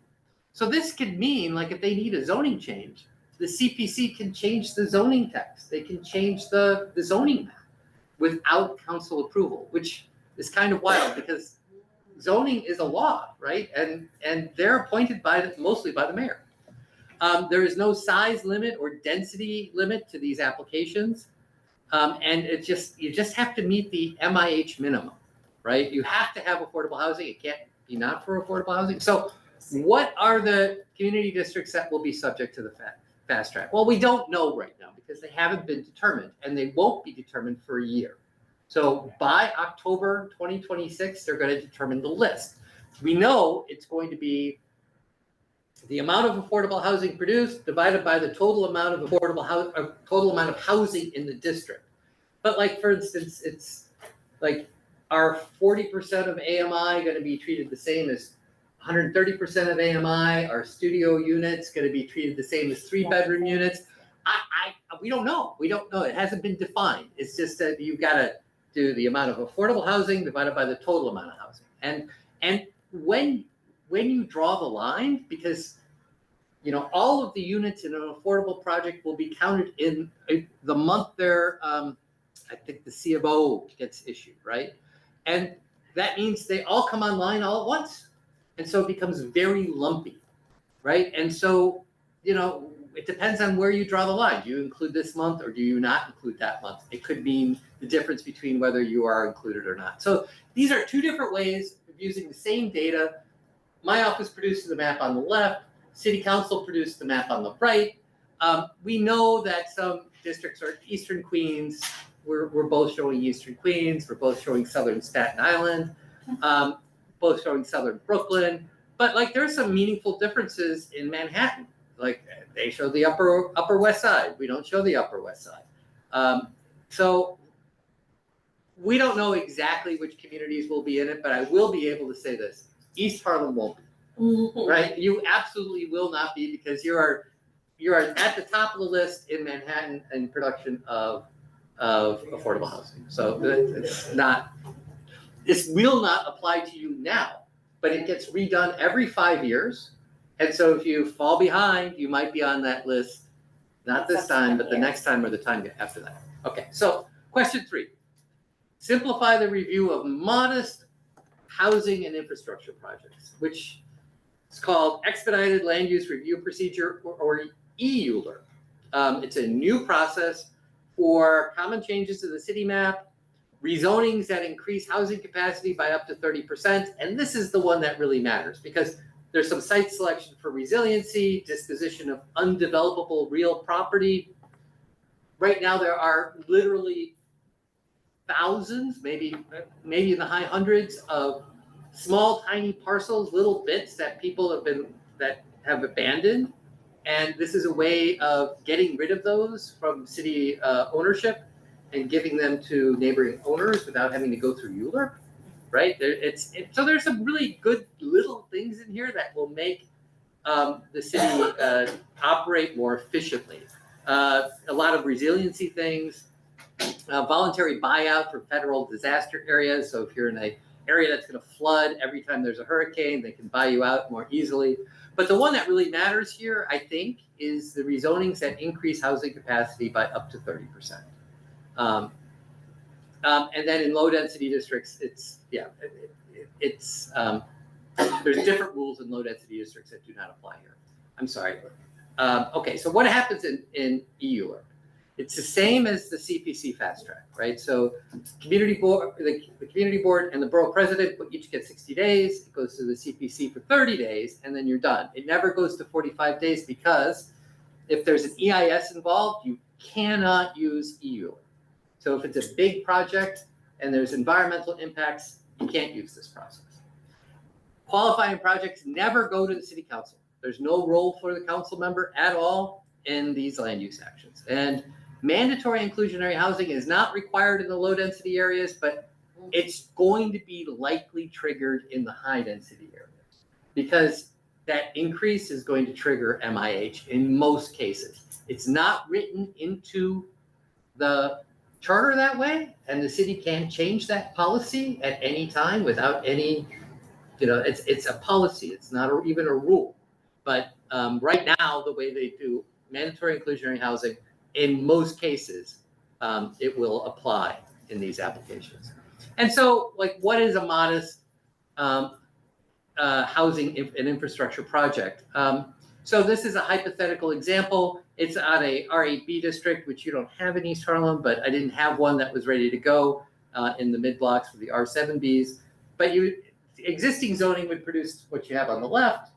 Speaker 10: So this could mean, like, if they need a zoning change, the CPC can change the zoning text. They can change the zoning map without council approval, which is kind of wild because zoning is a law, right? And they're appointed mostly by the mayor. There is no size limit or density limit to these applications. And you just have to meet the MIH minimum, right? You have to have affordable housing. It can't be not for affordable housing. So what are the community districts that will be subject to the fast track? Well, we don't know right now because they haven't been determined and they won't be determined for a year. So by October 2026, they're going to determine the list. We know it's going to be the amount of affordable housing produced divided by the total amount of total amount of housing in the district. But like, for instance, it's like, are 40% of AMI going to be treated the same as 130% of AMI? Are studio units going to be treated the same as 3-bedroom units? We don't know. We don't know. It hasn't been defined. It's just that you've got to do the amount of affordable housing divided by the total amount of housing. And when you draw the line, because all of the units in an affordable project will be counted in the month their I think the C of O gets issued, right? And that means they all come online all at once. And so it becomes very lumpy, right? And so, it depends on where you draw the line. Do you include this month or do you not include that month? It could mean the difference between whether you are included or not. So these are two different ways of using the same data. My office produces the map on the left. City Council produced the map on the right. We know that some districts are Eastern Queens. We're both showing Eastern Queens. We're both showing Southern Staten Island, both showing Southern Brooklyn. But like, there's some meaningful differences in Manhattan. Like, they show the Upper West Side. We don't show the Upper West Side. So we don't know exactly which communities will be in it, but I will be able to say this: East Harlem won't be. Right? You absolutely will not be, because you are at the top of the list in Manhattan in production of affordable housing. So this will not apply to you now, but it gets redone every 5 years. And so if you fall behind, you might be on that list, not this time, but the next time or the time after that. Okay, so question 3. Simplify the review of modest housing and infrastructure projects, which is called Expedited Land Use Review Procedure, or EULR. It's a new process for common changes to the city map, rezonings that increase housing capacity by up to 30%. And this is the one that really matters because there's some site selection for resiliency, disposition of undevelopable real property. Right now, there are literally thousands, maybe in the high hundreds of small, tiny parcels, little bits that people have abandoned. And this is a way of getting rid of those from city ownership and giving them to neighboring owners without having to go through EULR, right? So there's some really good little things in here that will make the city operate more efficiently. A lot of resiliency things, voluntary buyout for federal disaster areas. So if you're in an area that's going to flood every time there's a hurricane, they can buy you out more easily. But the one that really matters here, I think, is the rezonings that increase housing capacity by up to 30%. And then in low density districts, there's different rules in low density districts that do not apply here. I'm sorry. Okay, so what happens in EULR? It's the same as the CPC fast track, right? So community board, the community board and the borough president each get 60 days. It goes to the CPC for 30 days, and then you're done. It never goes to 45 days because if there's an EIS involved, you cannot use EULR. So if it's a big project and there's environmental impacts, you can't use this process. Qualifying projects never go to the city council. There's no role for the council member at all in these land use actions. And mandatory inclusionary housing is not required in the low density areas, but it's going to be likely triggered in the high density areas because that increase is going to trigger MIH in most cases. It's not written into the charter that way, and the city can change that policy at any time without any, it's a policy. It's not even a rule. But right now, the way they do mandatory inclusionary housing, in most cases, it will apply in these applications. And so, what is a modest housing and infrastructure project? So this is a hypothetical example. It's on a R8B district, which you don't have in East Harlem, but I didn't have one that was ready to go in the mid blocks for the R7Bs. But existing zoning would produce what you have on the left.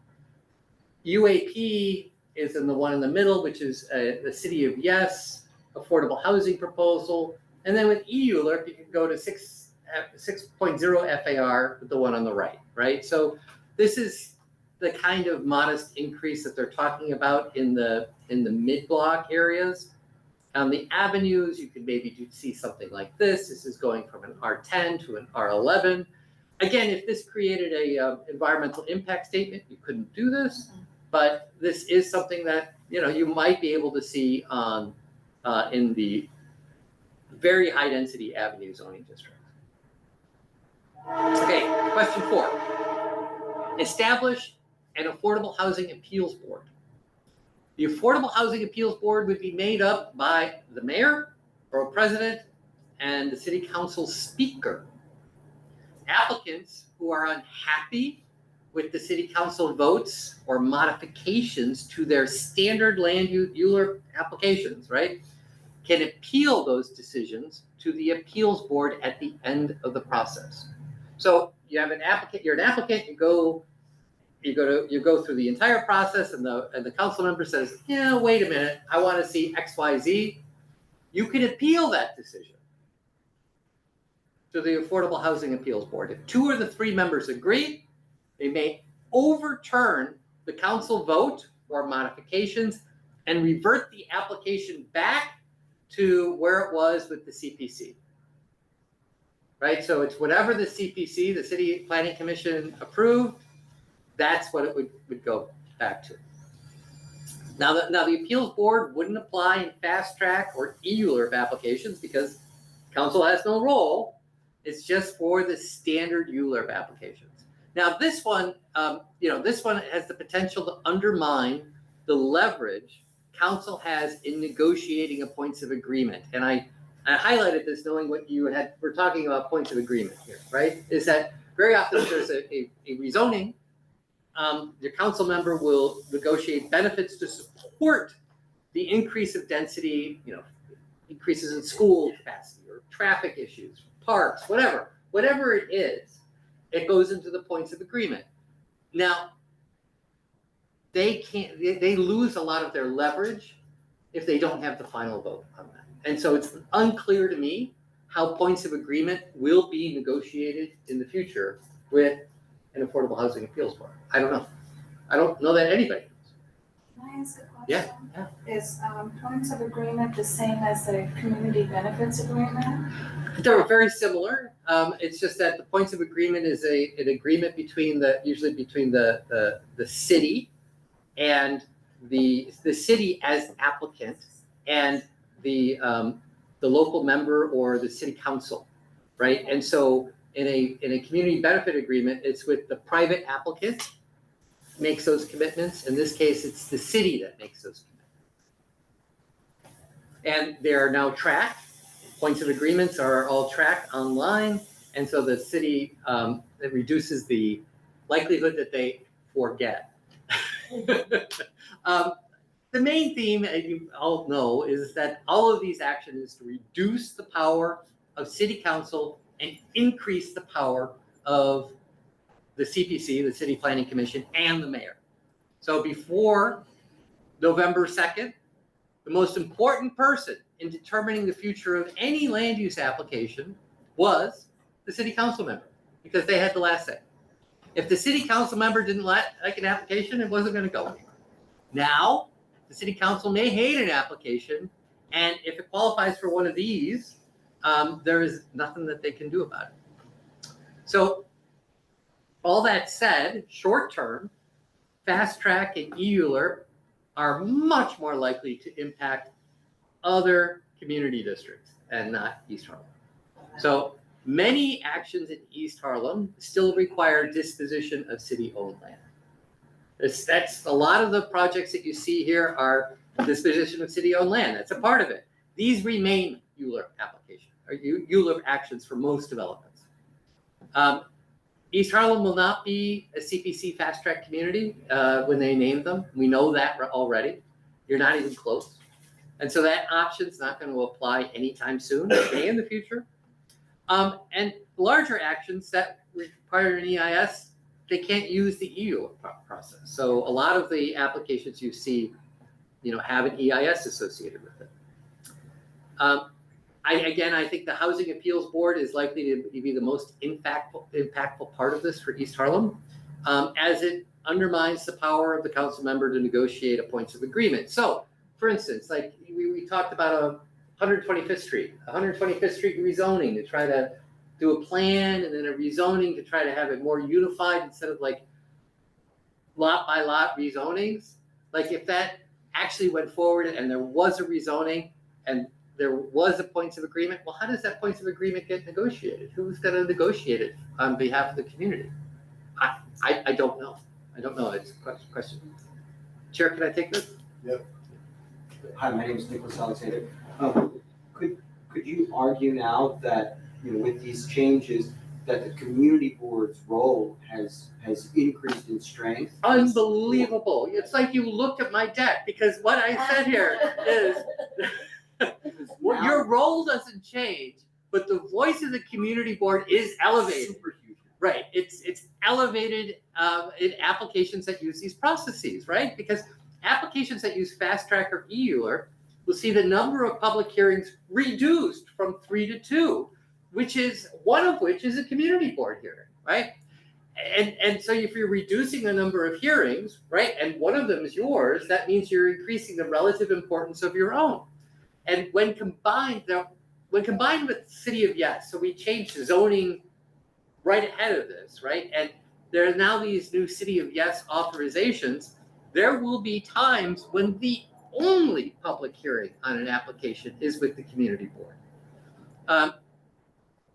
Speaker 10: UAP is in the one in the middle, which is the City of Yes affordable housing proposal. And then with EULR, you can go to 6.0 FAR, the one on the right, right? So this is the kind of modest increase that they're talking about in the mid-block areas. On the avenues, you can maybe see something like this. This is going from an R10 to an R11. Again, if this created a environmental impact statement, you couldn't do this. But this is something that you might be able to see on in the very high density avenue zoning district. Okay, question 4. Establish an affordable housing appeals board. The affordable housing appeals board would be made up by the mayor, borough president, and the city council speaker. Applicants who are unhappy with the city council votes or modifications to their standard land use EULR applications, right, can appeal those decisions to the appeals board at the end of the process. So you have an applicant, you're an applicant, you go through the entire process, and the council member says, yeah, wait a minute, I want to see XYZ. You can appeal that decision to the Affordable Housing Appeals Board. If 2 of the 3 members agree, they may overturn the council vote or modifications and revert the application back to where it was with the CPC. Right? So it's whatever the CPC, the City Planning Commission, approved, that's what it would go back to. Now the appeals board wouldn't apply in fast track or EULR applications because council has no role. It's just for the standard EULR applications. Now, this one, this one has the potential to undermine the leverage council has in negotiating a points of agreement. And I highlighted this knowing what we're talking about points of agreement here, right? Is that very often if there's a rezoning, your council member will negotiate benefits to support the increase of density, increases in school capacity or traffic issues, parks, whatever it is, it goes into the points of agreement. Now, they lose a lot of their leverage if they don't have the final vote on that. And so it's unclear to me how points of agreement will be negotiated in the future with an affordable housing appeals board. I don't know. I don't know that anybody knows.
Speaker 13: Can I ask a question?
Speaker 10: Yeah.
Speaker 13: Is points of agreement the same as a community benefits agreement?
Speaker 10: They're very similar. It's just that the points of agreement is an agreement usually between the city and the city as applicant and the local member or the city council, right? And so in a community benefit agreement, it's with the private applicant makes those commitments. In this case, it's the city that makes those commitments. And they are now tracked. Points of agreements are all tracked online. And so the city, it reduces the likelihood that they forget. The main theme, as you all know, is that all of these actions is to reduce the power of city council and increase the power of the CPC, the City Planning Commission, and the mayor. So before November 2nd, the most important person in determining the future of any land use application was the city council member, because they had the last say. If the city council member didn't like an application, it wasn't going to go anywhere. Now, the city council may hate an application, and if it qualifies for one of these, there is nothing that they can do about it. So, all that said, short term, fast track and EULR are much more likely to impact other community districts and not East Harlem. So many actions in East Harlem still require disposition of city-owned land. That's a lot of the projects that you see here are disposition of city-owned land. That's a part of it. These remain EULR applications or EULR actions for most developments. East Harlem will not be a CPC fast track community when they name them. We know that already. You're not even close. And so that option's not going to apply anytime soon, it may in the future. And larger actions that require an EIS, they can't use the EU process. So a lot of the applications you see, have an EIS associated with it. I think the Housing Appeals Board is likely to be the most impactful part of this for East Harlem, as it undermines the power of the council member to negotiate a points of agreement. So, for instance, like we talked about 125th Street rezoning to try to do a plan and then a rezoning to try to have it more unified instead of like lot by lot rezonings. Like if that actually went forward and there was a rezoning and there was a points of agreement, well, how does that points of agreement get negotiated? Who's going to negotiate it on behalf of the community? I don't know. I don't know. It's a question. Chair, can I take this?
Speaker 14: Yep. Hi, my name is Nicholas Alexander. Could you argue now that with these changes that the community board's role has increased in strength?
Speaker 10: Unbelievable! It's like you looked at my deck because what I said here is your role doesn't change, but the voice of the community board is elevated.
Speaker 14: Super huge.
Speaker 10: Right. It's elevated in applications that use these processes, right? Because applications that use fast track or EULR will see the number of public hearings reduced from 3 to 2, one of which is a community board hearing, right? And so if you're reducing the number of hearings, right, and one of them is yours, that means you're increasing the relative importance of your own. And when combined with City of Yes, so we changed zoning right ahead of this, right? And there are now these new City of Yes authorizations. There will be times when the only public hearing on an application is with the community board.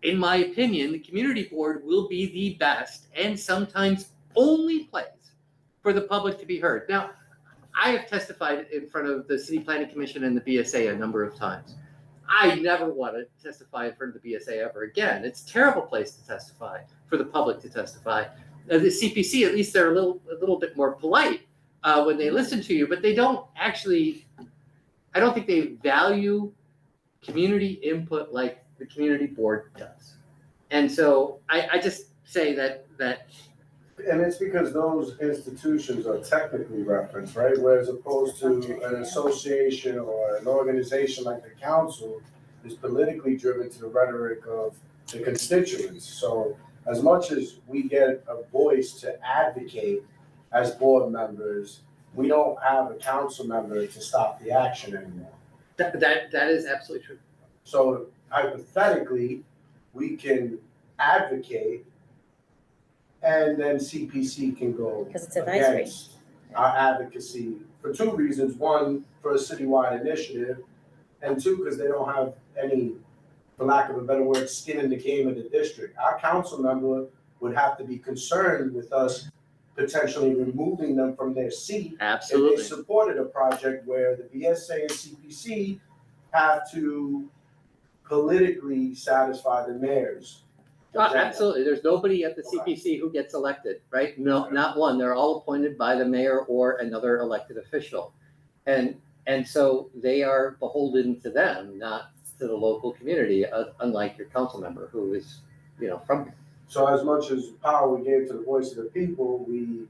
Speaker 10: in my opinion, the community board will be the best and sometimes only place for the public to be heard. Now, I have testified in front of the City Planning Commission and the BSA a number of times. I never want to testify in front of the BSA ever again. It's a terrible place to testify, for the public to testify. The CPC, at least they're a little bit more polite when they listen to you, but they don't actually, I don't think they value community input like the community board does. And so I just say that.
Speaker 1: And it's because those institutions are technically referenced, right? Whereas opposed to an association or an organization like the council is politically driven to the rhetoric of the constituents. So as much as we get a voice to advocate as board members, we don't have a council member to stop the action anymore.
Speaker 10: That is absolutely true.
Speaker 1: So hypothetically, we can advocate and then CPC can go
Speaker 6: Because it's advisory.
Speaker 1: against our advocacy for two reasons. One, for a citywide initiative, and two, because they don't have any, for lack of a better word, skin in the game of the district. Our council member would have to be concerned with us potentially removing them from their seat.
Speaker 10: Absolutely.
Speaker 1: If they supported a project where the BSA and CPC have to politically satisfy the mayors.
Speaker 10: Oh, absolutely. There's nobody at the CPC who gets elected, right? No, not one. They're all appointed by the mayor or another elected official. And so they are beholden to them, not to the local community, unlike your council member who is, from here.
Speaker 1: So as much as power we gave to the voice of the people, we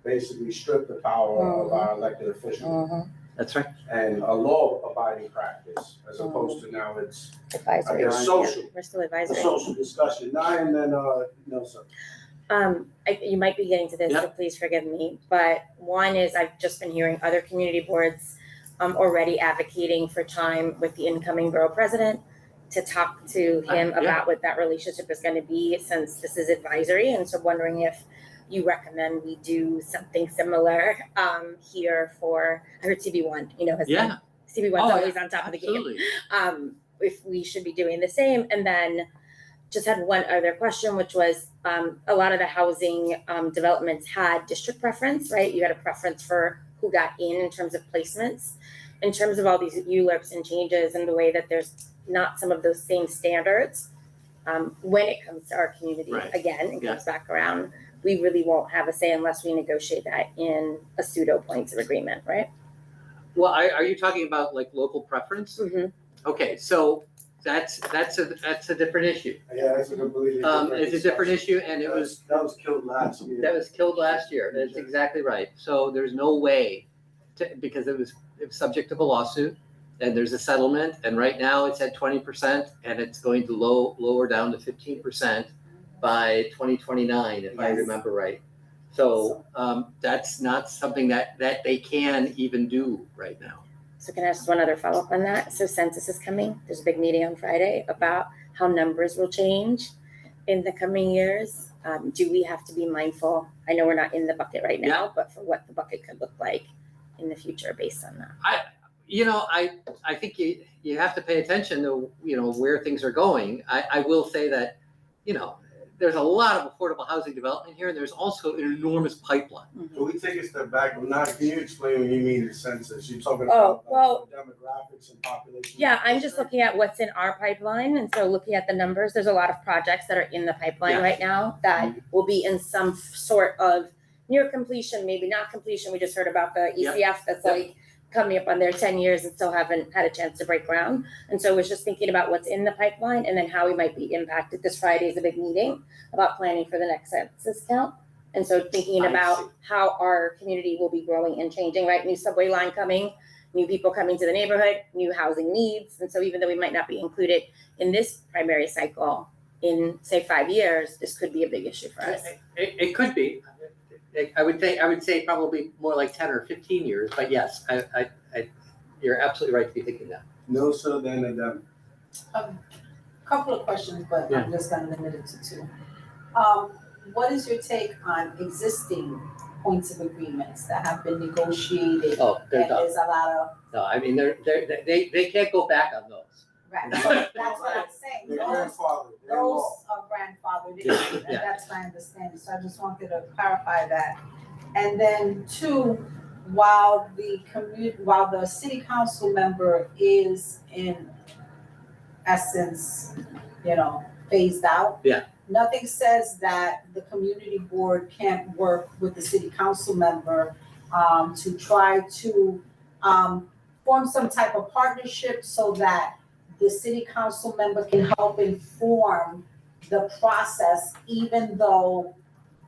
Speaker 1: basically stripped the power of our elected officials.
Speaker 10: That's right.
Speaker 1: And a law-abiding practice, as opposed to now it's,
Speaker 6: Advisory.
Speaker 1: I guess, social.
Speaker 6: We're still
Speaker 1: A
Speaker 6: advisory.
Speaker 1: social discussion. And then, Nelson.
Speaker 6: You might be getting to this, so please forgive me. But one is I've just been hearing other community boards already advocating for time with the incoming borough president to talk to him about what that relationship is going to be, since this is advisory. And so wondering if you recommend we do something similar here for, I heard CB1, CB1's always on top of the game. If we should be doing the same. And then just had one other question, which was a lot of the housing developments had district preference, right? You had a preference for who got in terms of placements. In terms of all these ULURPs and changes and the way that there's not some of those same standards, when it comes to our community, again, and comes back around, we really won't have a say unless we negotiate that in a pseudo points of agreement, right?
Speaker 10: Well, are you talking about like local preference?
Speaker 6: Mm-hmm.
Speaker 10: Okay, so that's a different issue.
Speaker 1: Yeah, that's a completely different
Speaker 10: It's a different issue, and
Speaker 1: that was killed last year.
Speaker 10: That was killed last year. That's exactly right. So there's no way because it was subject to a lawsuit, and there's a settlement, and right now it's at 20%, and it's going to lower down to 15% by 2029, if I remember right. So that's not something that they can even do right now.
Speaker 6: So can I ask one other follow-up on that? So census is coming. There's a big meeting on Friday about how numbers will change in the coming years. Do we have to be mindful? I know we're not in the bucket right now, but for what the bucket could look like in the future based on that.
Speaker 10: I think you have to pay attention to, where things are going. I will say that, there's a lot of affordable housing development here, and there's also an enormous pipeline.
Speaker 1: Can we take a step back? Can you explain what you mean the census? You're talking about demographics and population?
Speaker 6: Yeah, I'm just looking at what's in our pipeline. And so looking at the numbers, there's a lot of projects that are in the pipeline right now that will be in some sort of near completion, maybe not completion. We just heard about the ECF that's like coming up on their 10 years and still haven't had a chance to break ground. And so I was just thinking about what's in the pipeline and then how we might be impacted. This Friday is a big meeting about planning for the next census count. And so thinking about how our community will be growing and changing, right? New subway line coming, new people coming to the neighborhood, new housing needs. And so even though we might not be included in this primary cycle in say 5 years, this could be a big issue for us.
Speaker 10: It could be. I would say probably more like 10 or 15 years, but yes, you're absolutely right to be thinking that.
Speaker 1: No, so then and then.
Speaker 8: Couple of questions, but I'm just gonna limit it to two. What is your take on existing points of agreements that have been negotiated?
Speaker 10: Oh,
Speaker 8: and there's a lot of.
Speaker 10: No, I mean they can't go back on those.
Speaker 8: Right, that's what I'm saying.
Speaker 12: They're
Speaker 8: Those
Speaker 12: grandfathered, they're law.
Speaker 8: are grandfathered in,
Speaker 10: Yeah,
Speaker 8: and
Speaker 10: yeah.
Speaker 8: that's my understanding, so I just wanted to clarify that. And then two, while the city council member is in essence, phased out.
Speaker 10: Yeah.
Speaker 8: Nothing says that the community board can't work with the city council member to try to form some type of partnership so that the city council member can help inform the process, even though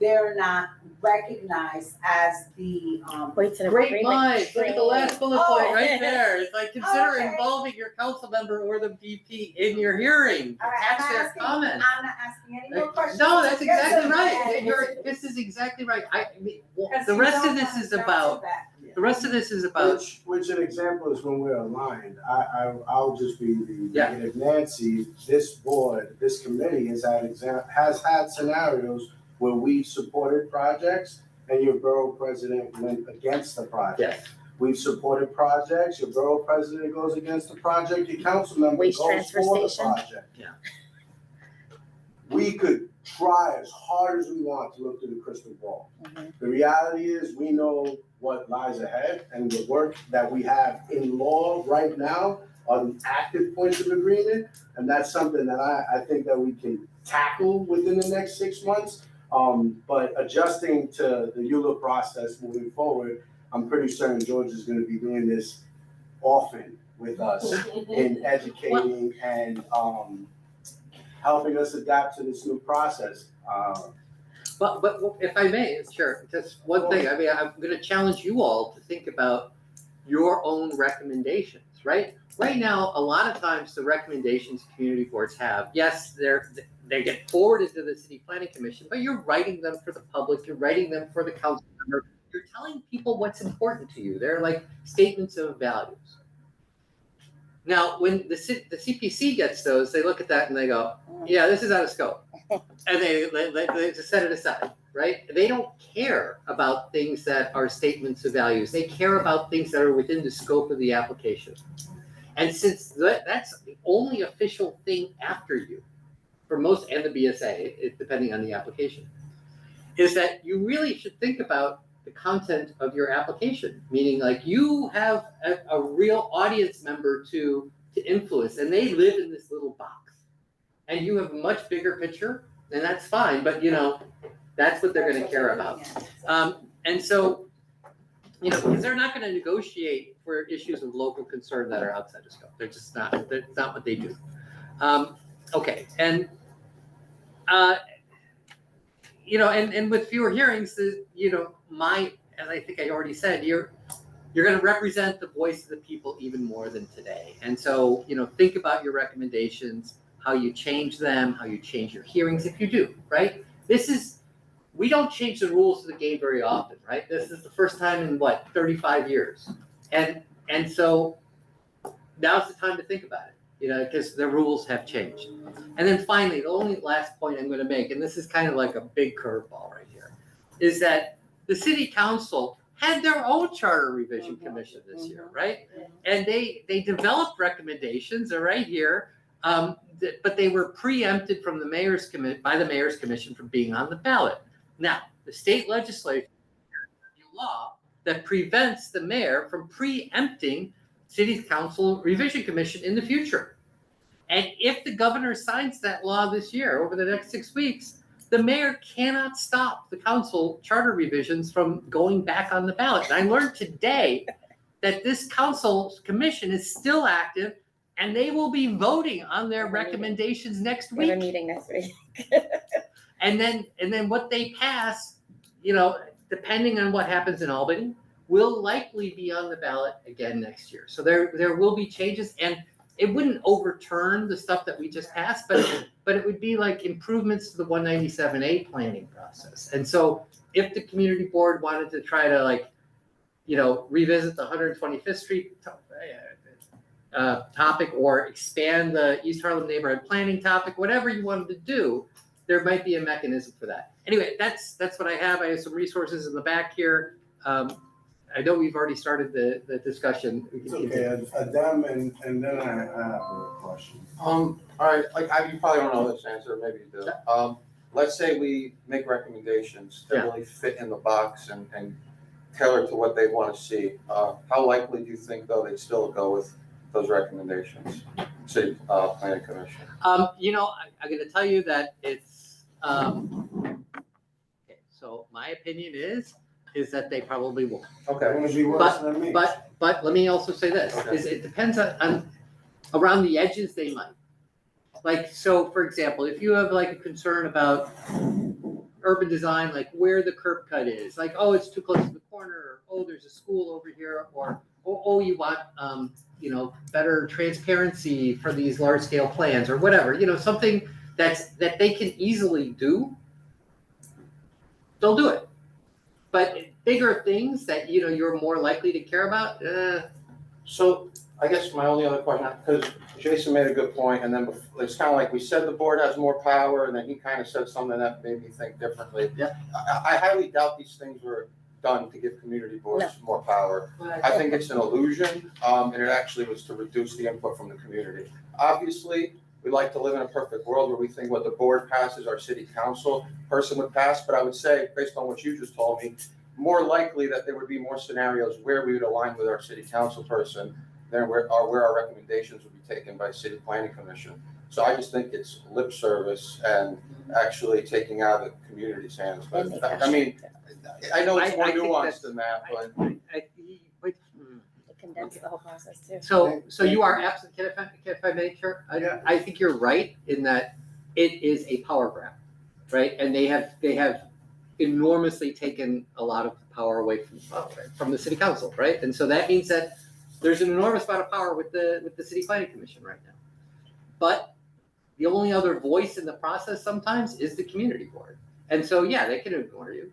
Speaker 8: they're not recognized as the
Speaker 10: Great minds, look at the last bullet point
Speaker 8: Oh.
Speaker 10: right there. It's like consider
Speaker 8: Okay.
Speaker 10: involving your council member or the VP in your hearing.
Speaker 8: All right,
Speaker 10: Catch their comments.
Speaker 8: I'm not asking any more questions.
Speaker 10: No, that's exactly
Speaker 8: Yes,
Speaker 10: right.
Speaker 8: yes.
Speaker 10: This is exactly right. I mean,
Speaker 8: Because
Speaker 10: the
Speaker 8: you
Speaker 10: rest
Speaker 8: don't
Speaker 10: of this
Speaker 8: want
Speaker 10: is
Speaker 8: to
Speaker 10: about,
Speaker 8: jump to that.
Speaker 10: the rest of this is about,
Speaker 1: Which an example is when we're aligned. I'll just be the
Speaker 10: Yeah.
Speaker 1: negative Nancy. This board, this committee has had scenarios where we supported projects and your borough president went against the project.
Speaker 10: yes.
Speaker 1: We've supported projects, your borough president goes against the project, your council member
Speaker 6: Waste
Speaker 1: goes
Speaker 6: transfer
Speaker 1: for the
Speaker 6: station.
Speaker 1: project.
Speaker 10: Yeah.
Speaker 1: We could try as hard as we want to look through the crystal ball. The reality is we know what lies ahead and the work that we have in law right now are the active points of agreement. And that's something that I think that we can tackle within the next 6 months. But adjusting to the EULA process moving forward, I'm pretty certain George is gonna be doing this often with us in educating and helping us adapt to this new process.
Speaker 10: But if I may, sure, just one thing. I mean, I'm gonna challenge you all to think about your own recommendations, right? Right now, a lot of times the recommendations community boards have, yes, they get forwarded to the city planning commission, but you're writing them for the public, you're writing them for the council member, you're telling people what's important to you. They're like statements of values. Now, when the CPC gets those, they look at that and they go, yeah, this is out of scope. And they just set it aside, right? They don't care about things that are statements of values. They care about things that are within the scope of the application. And since that's the only official thing after you, for most, and the BSA, depending on the application, is that you really should think about the content of your application, meaning like you have a real audience member to influence, and they live in this little box, and you have a much bigger picture, and that's fine, but that's what they're going to care about. And so, because they're not going to negotiate for issues of local concern that are outside of scope. They're just not. That's not what they do. Okay, and and with fewer hearings, as I think I already said, you're going to represent the voice of the people even more than today. And so, think about your recommendations, how you change them, how you change your hearings if you do, right? We don't change the rules of the game very often, right? This is the first time in 35 years. And so now's the time to think about it, because the rules have changed. And then finally, the only last point I'm going to make, and this is kind of like a big curveball right here, is that the city council had their own charter revision commission this year, right? And they developed recommendations, they're right here, but they were preempted from by the mayor's commission from being on the ballot. Now, the state legislature has a law that prevents the mayor from preempting city council revision commission in the future. And if the governor signs that law this year, over the next 6 weeks, the mayor cannot stop the council charter revisions from going back on the ballot. And I learned today that this council commission is still active, and they will be voting on their recommendations next week.
Speaker 6: We have a meeting next week.
Speaker 10: And then what they pass, depending on what happens in Albany, will likely be on the ballot again next year. So there will be changes, and it wouldn't overturn the stuff that we just passed, but it would be like improvements to the 197A planning process. And so if the community board wanted to try to revisit the 125th Street topic, or expand the East Harlem neighborhood planning topic, whatever you wanted to do, there might be a mechanism for that. Anyway, that's what I have. I have some resources in the back here. I know we've already started the discussion. We
Speaker 1: It's
Speaker 10: can
Speaker 1: okay,
Speaker 10: continue.
Speaker 1: Adam, and then I have a question.
Speaker 12: All right, you probably don't know this answer, maybe you do. Let's say we make recommendations that really fit in the box and tailor to what they want to see. How likely do you think, though, they'd still go with those recommendations, City Planning Commission?
Speaker 10: You know, I'm gonna tell you that it's, okay, so my opinion is that they probably won't.
Speaker 1: They're gonna be worse than me.
Speaker 10: But let me also say this, is it depends on around the edges they might. Like, so for example, if you have like a concern about urban design, like where the curb cut is, like, oh, it's too close to the corner, or oh, there's a school over here, or oh, you want, you know, better transparency for these large scale plans or whatever, you know, something that they can easily do, they'll do it. But bigger things that, you know, you're more likely to care about,
Speaker 12: So I guess my only other question, because Jason made a good point, and then it's kind of like we said the board has more power, and then he kind of said something that made me think differently.
Speaker 10: Yeah.
Speaker 12: I highly doubt these things were done to give community boards more power. I think it's an illusion, and it actually was to reduce the input from the community. Obviously, we like to live in a perfect world where we think what the board passes, our city council person would pass, but I would say, based on what you just told me, more likely that there would be more scenarios where we would align with our city council person than where our recommendations would be taken by City Planning Commission. So I just think it's lip service and actually taking out of the community's hands. But I mean, I know it's more nuanced than that, but.
Speaker 6: It condensed the whole process too.
Speaker 10: So you are absent, can I make sure? I think you're right in that it is a power grab, right? And they have enormously taken a lot of power away from the city council, right? And so that means that there's an enormous amount of power with the City Planning Commission right now. But the only other voice in the process sometimes is the community board. And so, yeah, they can ignore you,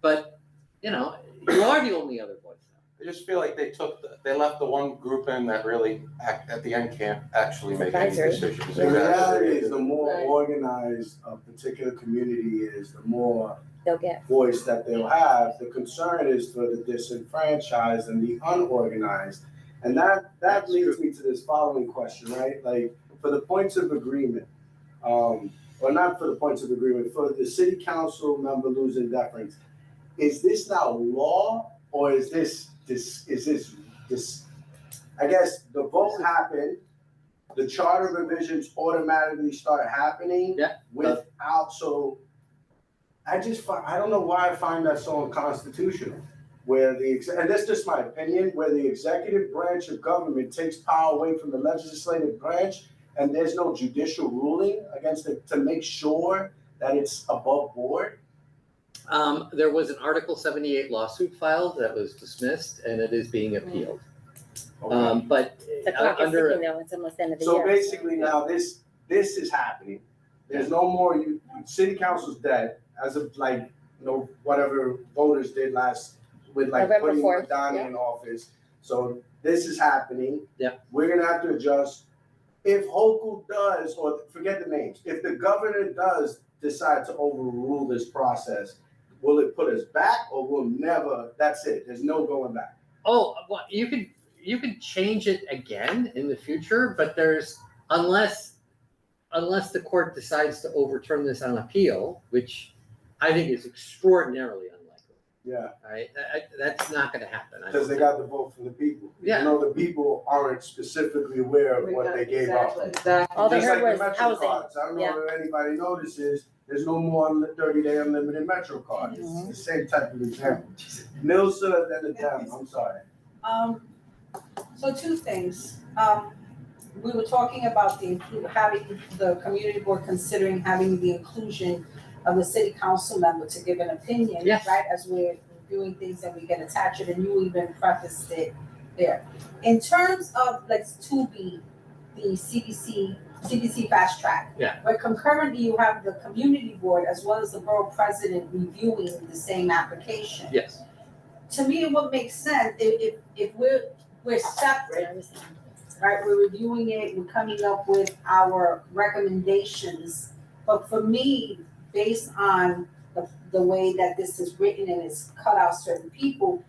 Speaker 10: but you know, you are the only other voice.
Speaker 12: I just feel like they left the one group in that really at the end can't actually make any decisions.
Speaker 1: The reality is, the more organized a particular community is, the more
Speaker 6: they'll get
Speaker 1: voice that they'll have. The concern is for the disenfranchised and the unorganized. And that leads me to this following question, right? Like, for the points of agreement, or not for the points of agreement, for the city council member losing deference, is this now law, or is this I guess the vote happened, the charter revisions automatically start happening without, so I don't know why I find that so unconstitutional, where and that's just my opinion, where the executive branch of government takes power away from the legislative branch, and there's no judicial ruling against it to make sure that it's above board.
Speaker 10: There was an Article 78 lawsuit filed that was dismissed, and it is being appealed.
Speaker 1: Okay.
Speaker 10: But
Speaker 6: the clock is
Speaker 10: under
Speaker 6: ticking though, it's almost the end of the
Speaker 1: So
Speaker 6: year.
Speaker 1: basically now this is happening. There's no more, city council's dead, as of like, you know, whatever voters did with like
Speaker 6: November
Speaker 1: putting
Speaker 6: 4th,
Speaker 1: Madonna in office. So this is happening.
Speaker 10: Yeah.
Speaker 1: We're gonna have to adjust. If Hochul does, or forget the names, if the governor does decide to overrule this process, will it put us back, or will never, that's it, there's no going back?
Speaker 10: Oh, well, you could change it again in the future, but unless the court decides to overturn this on appeal, which I think is extraordinarily unlikely.
Speaker 1: Yeah.
Speaker 10: Right? That's not going to happen.
Speaker 1: Because they got the vote from the people.
Speaker 10: Yeah.
Speaker 1: You know, the people aren't specifically aware of what they gave up.
Speaker 7: Exactly.
Speaker 6: All they
Speaker 1: Just
Speaker 6: heard
Speaker 1: like
Speaker 6: was
Speaker 1: the Metro
Speaker 6: housing.
Speaker 1: cards. I don't know if anybody notices, there's no more 30-day unlimited Metro cards. It's the same type of example. Nilsa and the Dem, I'm sorry.
Speaker 8: So two things. We were talking about having the community board considering having the inclusion of the city council member to give an opinion, right? As we're doing things and we can attach it, and you even prefaced it there. In terms of like 2B, the CBC fast track.
Speaker 10: Yeah.
Speaker 8: Where concurrently you have the community board as well as the borough president reviewing the same application.
Speaker 10: Yes.
Speaker 8: To me, it would make sense if we're separate, right? We're reviewing it, we're coming up with our recommendations. But for me, based on the way that this is written and it's cut out certain people,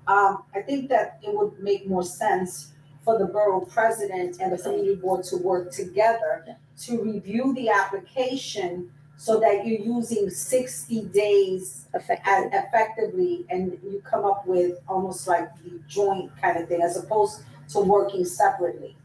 Speaker 8: I think that it would make more sense for the borough president and the community board to work together to review the application so that you're using 60 days effectively, and you come up with almost like the joint kind of thing as opposed to working separately.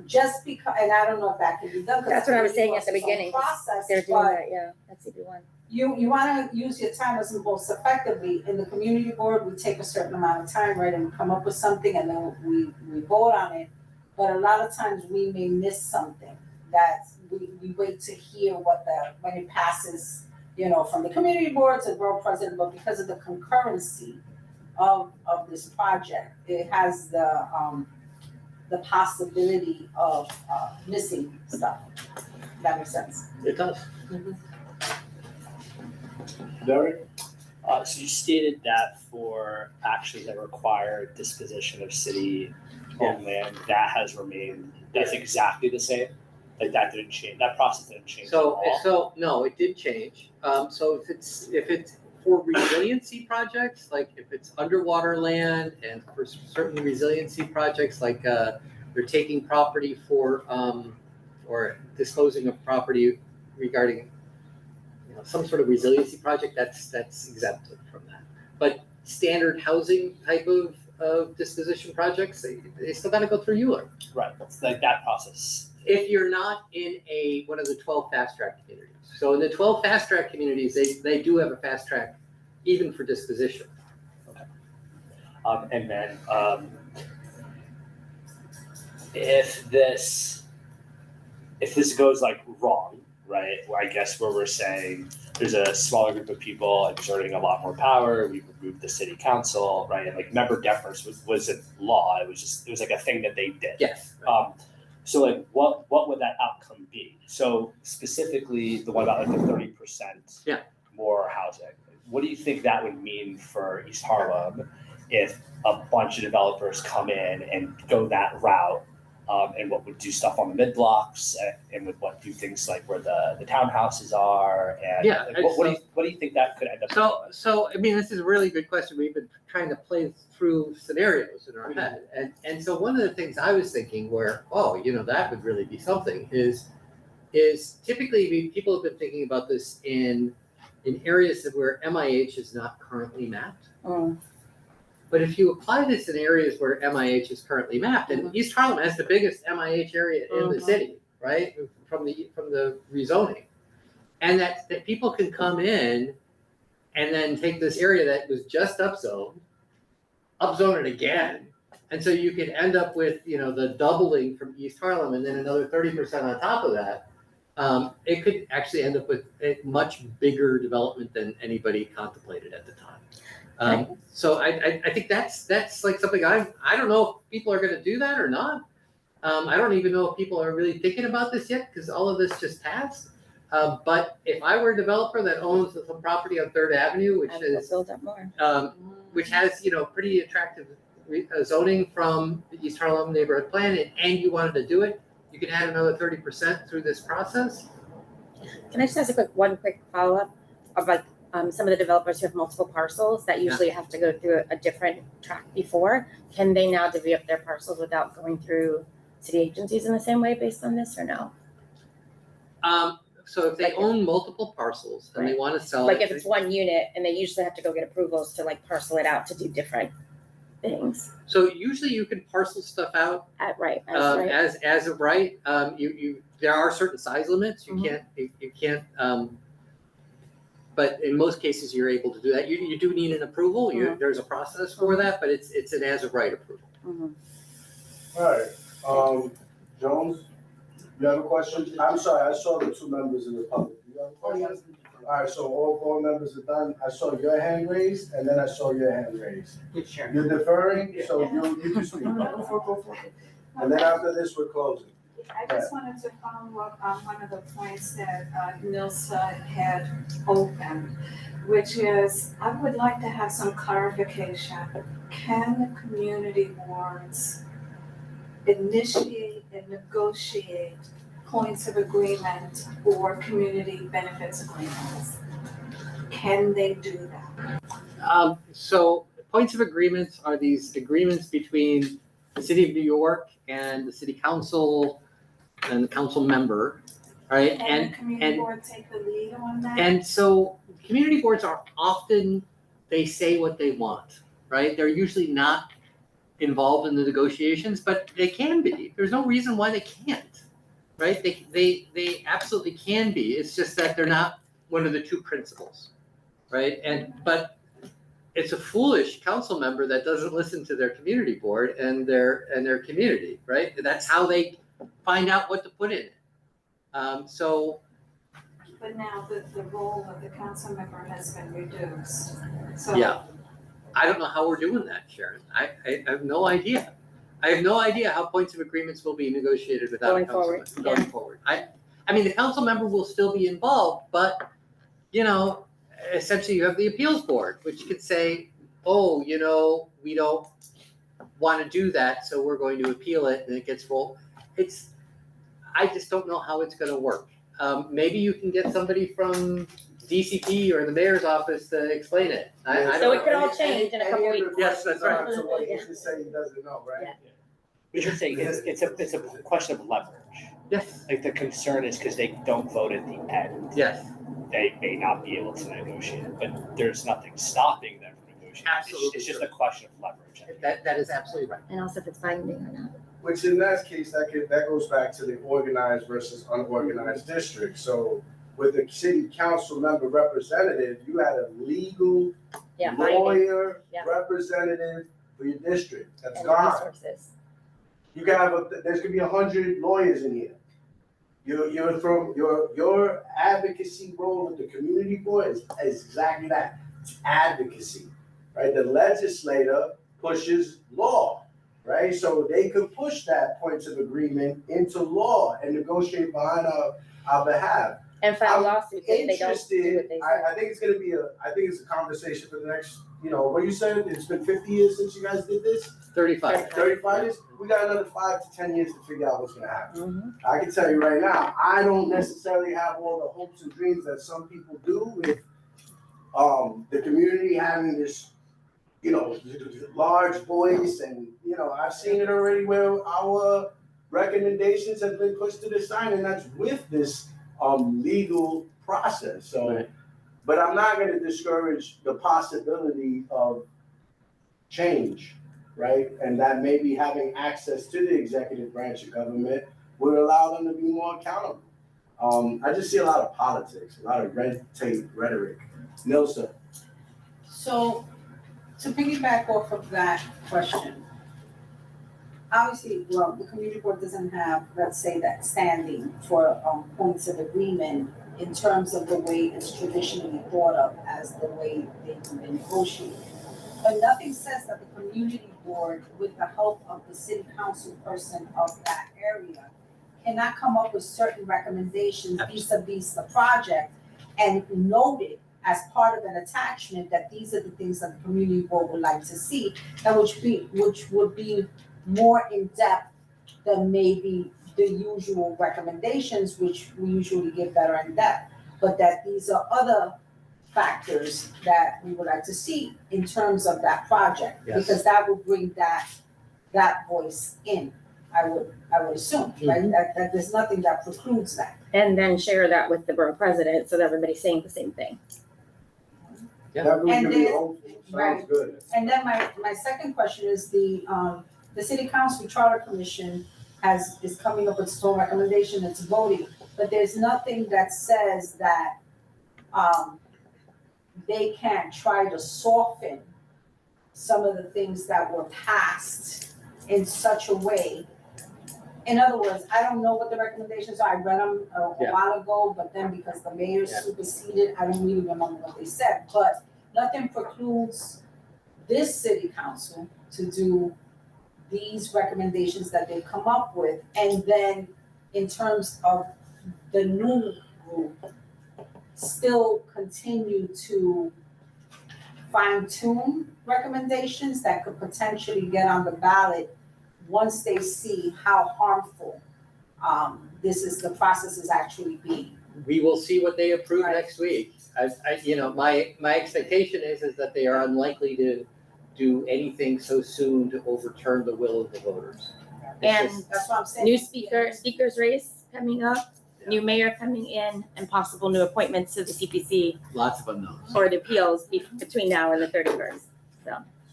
Speaker 8: Just because, and I don't know if that can be done.
Speaker 6: That's what I was saying at the beginning.
Speaker 8: Process,
Speaker 6: They're doing
Speaker 8: but
Speaker 6: that, yeah, that's CB1.
Speaker 8: you wanna use your time as most effectively. In the community board, we take a certain amount of time, right, and we come up with something and then we vote on it. But a lot of times we may miss something that we wait to hear when it passes, from the community board to the borough president, but because of the concurrency of this project, it has the possibility of missing stuff. That makes sense.
Speaker 10: It does.
Speaker 1: Derek?
Speaker 3: So you stated that for actions that require disposition of city owned land, that has remained, that's exactly the same? Like that didn't change, that process didn't change at all?
Speaker 10: So no, it did change. So if it's for resiliency projects, like if it's underwater land, and for certain resiliency projects, like they're taking property for or disposing of property regarding some sort of resiliency project, that's exempted from that. But standard housing type of disposition projects, they still got to go through ULURP.
Speaker 3: Right, it's like that process.
Speaker 10: If you're not in one of the 12 fast track communities. So in the 12 fast track communities, they do have a fast track even for disposition.
Speaker 3: Okay. And then if this goes like wrong, right? Well, I guess where we're saying there's a smaller group of people exerting a lot more power. We removed the city council, right? And like member deference wasn't law. It was like a thing that they did.
Speaker 10: Yes.
Speaker 3: So like what would that outcome be? So specifically the one about like the 30% more housing. What do you think that would mean for East Harlem if a bunch of developers come in and go that route? And what would do stuff on the mid blocks and would what do things like where the townhouses are and what do you think that could end up?
Speaker 10: So I mean, this is a really good question. We've been trying to play through scenarios in our head, and so one of the things I was thinking where that would really be something is typically people have been thinking about this in areas where MIH is not currently mapped. But if you apply this in areas where MIH is currently mapped, and East Harlem has the biggest MIH area in the city, right? From the rezoning. And that people can come in and then take this area that was just upzone it again. And so you could end up with, the doubling from East Harlem and then another 30% on top of that. It could actually end up with a much bigger development than anybody contemplated at the time. So I think that's like something I don't know if people are going to do that or not. I don't even know if people are really thinking about this yet because all of this just passed. But if I were a developer that owns some property on 3rd Avenue, which is
Speaker 6: build up more.
Speaker 10: Which has pretty attractive zoning from the East Harlem neighborhood plan, and you wanted to do it, you could add another 30% through this process.
Speaker 6: Can I just ask one quick follow-up of like some of the developers who have multiple parcels that usually have to go through a different track before? Can they now divvy up their parcels without going through city agencies in the same way based on this or no?
Speaker 10: So if they own multiple parcels and they want to sell
Speaker 6: like if it's one unit and they usually have to go get approvals to like parcel it out to do different things.
Speaker 10: So usually you can parcel stuff out
Speaker 6: as of right. There are certain size limits. You can't. But in most cases, you're able to do that. You do need an approval. There's a process for that, but it's an as of right approval.
Speaker 1: All right, Jones, you have a question? I'm sorry, I saw the 2 members in the public. You have a question? All right, so all 4 members are done. I saw your hand raised, and then I saw your hand raised.
Speaker 8: Sure.
Speaker 1: You're deferring, so you can speak. Go for it. And then after this, we're closing.
Speaker 13: I just wanted to follow up on one of the points that Nilsa had opened, which is I would like to have some clarification. Can the community boards initiate and negotiate points of agreement or community benefits agreements? Can they do that?
Speaker 10: So points of agreements are these agreements between the city of New York and the city council and the council member, right?
Speaker 13: And the community board take the lead on that?
Speaker 10: And so community boards are often, they say what they want, right? They're usually not involved in the negotiations, but they can be. There's no reason why they can't, right? They absolutely can be. It's just that they're not one of the two principals, right? But it's a foolish council member that doesn't listen to their community board and their community, right? That's how they find out what to put in it.
Speaker 13: But now the role of the council member has been reduced, so.
Speaker 10: Yeah, I don't know how we're doing that, Sharon. I have no idea. I have no idea how points of agreements will be negotiated without a council member going forward. I mean, the council member will still be involved, but, you know, essentially you have the appeals board, which could say, oh, you know, we don't want to do that, so we're going to appeal it, and it gets rolled. I just don't know how it's going to work. Maybe you can get somebody from DCP or the mayor's office to explain it. I
Speaker 6: So
Speaker 10: don't
Speaker 6: it could
Speaker 10: know.
Speaker 6: all change in a couple weeks.
Speaker 10: Yes, that's right.
Speaker 1: So what you just say he doesn't know, right?
Speaker 3: We should say it's a question of leverage.
Speaker 10: Yes.
Speaker 3: Like the concern is because they don't vote at the end.
Speaker 10: Yes.
Speaker 3: They may not be able to negotiate, but there's nothing stopping them from negotiating.
Speaker 10: Absolutely.
Speaker 3: It's just a question of leverage.
Speaker 10: That is absolutely right.
Speaker 6: And also if it's binding or not.
Speaker 1: Which in that case, that goes back to the organized versus unorganized district. So with the city council member representative, you had a legal lawyer representative for your district. That's gone.
Speaker 6: Resources.
Speaker 1: You can have there's gonna be 100 lawyers in here. You're from your advocacy role with the community board is exactly that. It's advocacy, right? The legislator pushes law, right? So they could push that points of agreement into law and negotiate behind our behalf.
Speaker 6: And file lawsuits if they don't do what they say.
Speaker 1: I think it's gonna be I think it's a conversation for the next, what you said, it's been 50 years since you guys did this?
Speaker 10: 35.
Speaker 1: 35 years? We got another 5 to 10 years to figure out what's gonna happen. I can tell you right now, I don't necessarily have all the hopes and dreams that some people do with the community having this, large voice and, I've seen it already where our recommendations have been pushed to the side, and that's with this legal process. So,
Speaker 10: right.
Speaker 1: But I'm not gonna discourage the possibility of change, right? And that maybe having access to the executive branch of government would allow them to be more accountable. I just see a lot of politics, a lot of red tape rhetoric. Nilsa.
Speaker 8: So to piggyback off of that question, obviously, well, the community board doesn't have, let's say, that standing for points of agreement in terms of the way it's traditionally thought of as the way they can be negotiated. But nothing says that the community board, with the help of the city council person of that area, cannot come up with certain recommendations vis-a-vis the project and note it as part of an attachment that these are the things that the community board would like to see, and which would be more in depth than maybe the usual recommendations, which we usually give better in depth, but that these are other factors that we would like to see in terms of that project, because that would bring that voice in. I would assume, right? That there's nothing that precludes that.
Speaker 6: And then share that with the borough president so that everybody's saying the same thing.
Speaker 1: That would
Speaker 8: And
Speaker 1: be
Speaker 8: then-
Speaker 1: hopeful.
Speaker 8: right.
Speaker 1: Sounds good.
Speaker 8: And then my second question is the city council charter commission is coming up with its own recommendation, it's voting, but there's nothing that says that they can't try to soften some of the things that were passed in such a way. In other words, I don't know what the recommendations are, I read them a while ago, but then because the mayor superseded, I don't really remember what they said, but nothing precludes this city council to do these recommendations that they've come up with, and then in terms of the new group, still continue to fine tune recommendations that could potentially get on the ballot once they see how harmful the process is actually being.
Speaker 10: We will see what they approve next week. My expectation is that they are unlikely to do anything so soon to overturn the will of the voters.
Speaker 6: And
Speaker 8: That's what I'm saying.
Speaker 6: new speakers race coming up, new mayor coming in, and possible new appointments to the CPC
Speaker 10: Lots of unknowns.
Speaker 6: or the appeals between now and the 31st.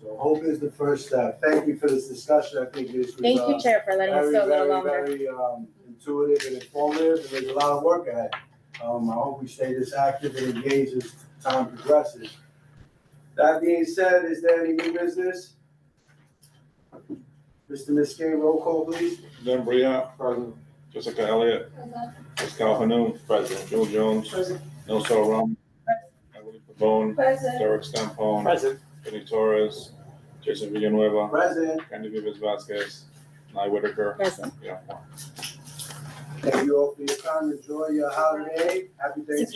Speaker 1: So hope is the first step. Thank you for this discussion. I think this was.
Speaker 6: Thank you, Chair, for letting us go a little longer.
Speaker 1: Very intuitive and informative, and there's a lot of work ahead. I hope we stay this active and engaged as time progresses. That being said, is there any new business? Mr. Miskay, roll call, please.
Speaker 2: Dan Bria. Present. Jessica Elliott. Pascal Hanu. President. Joe Jones.
Speaker 7: Present.
Speaker 2: Nelson Ram. Emily Pavone.
Speaker 7: Present.
Speaker 2: Derek Stampone.
Speaker 10: Present.
Speaker 2: Benny Torres. Jason Villanueva.
Speaker 1: Present.
Speaker 2: Candy Vivas Vasquez. Nye Whitaker.
Speaker 6: Present.
Speaker 2: Yeah.
Speaker 1: Thank you all for your time. Enjoy your holiday. Happy Thanksgiving.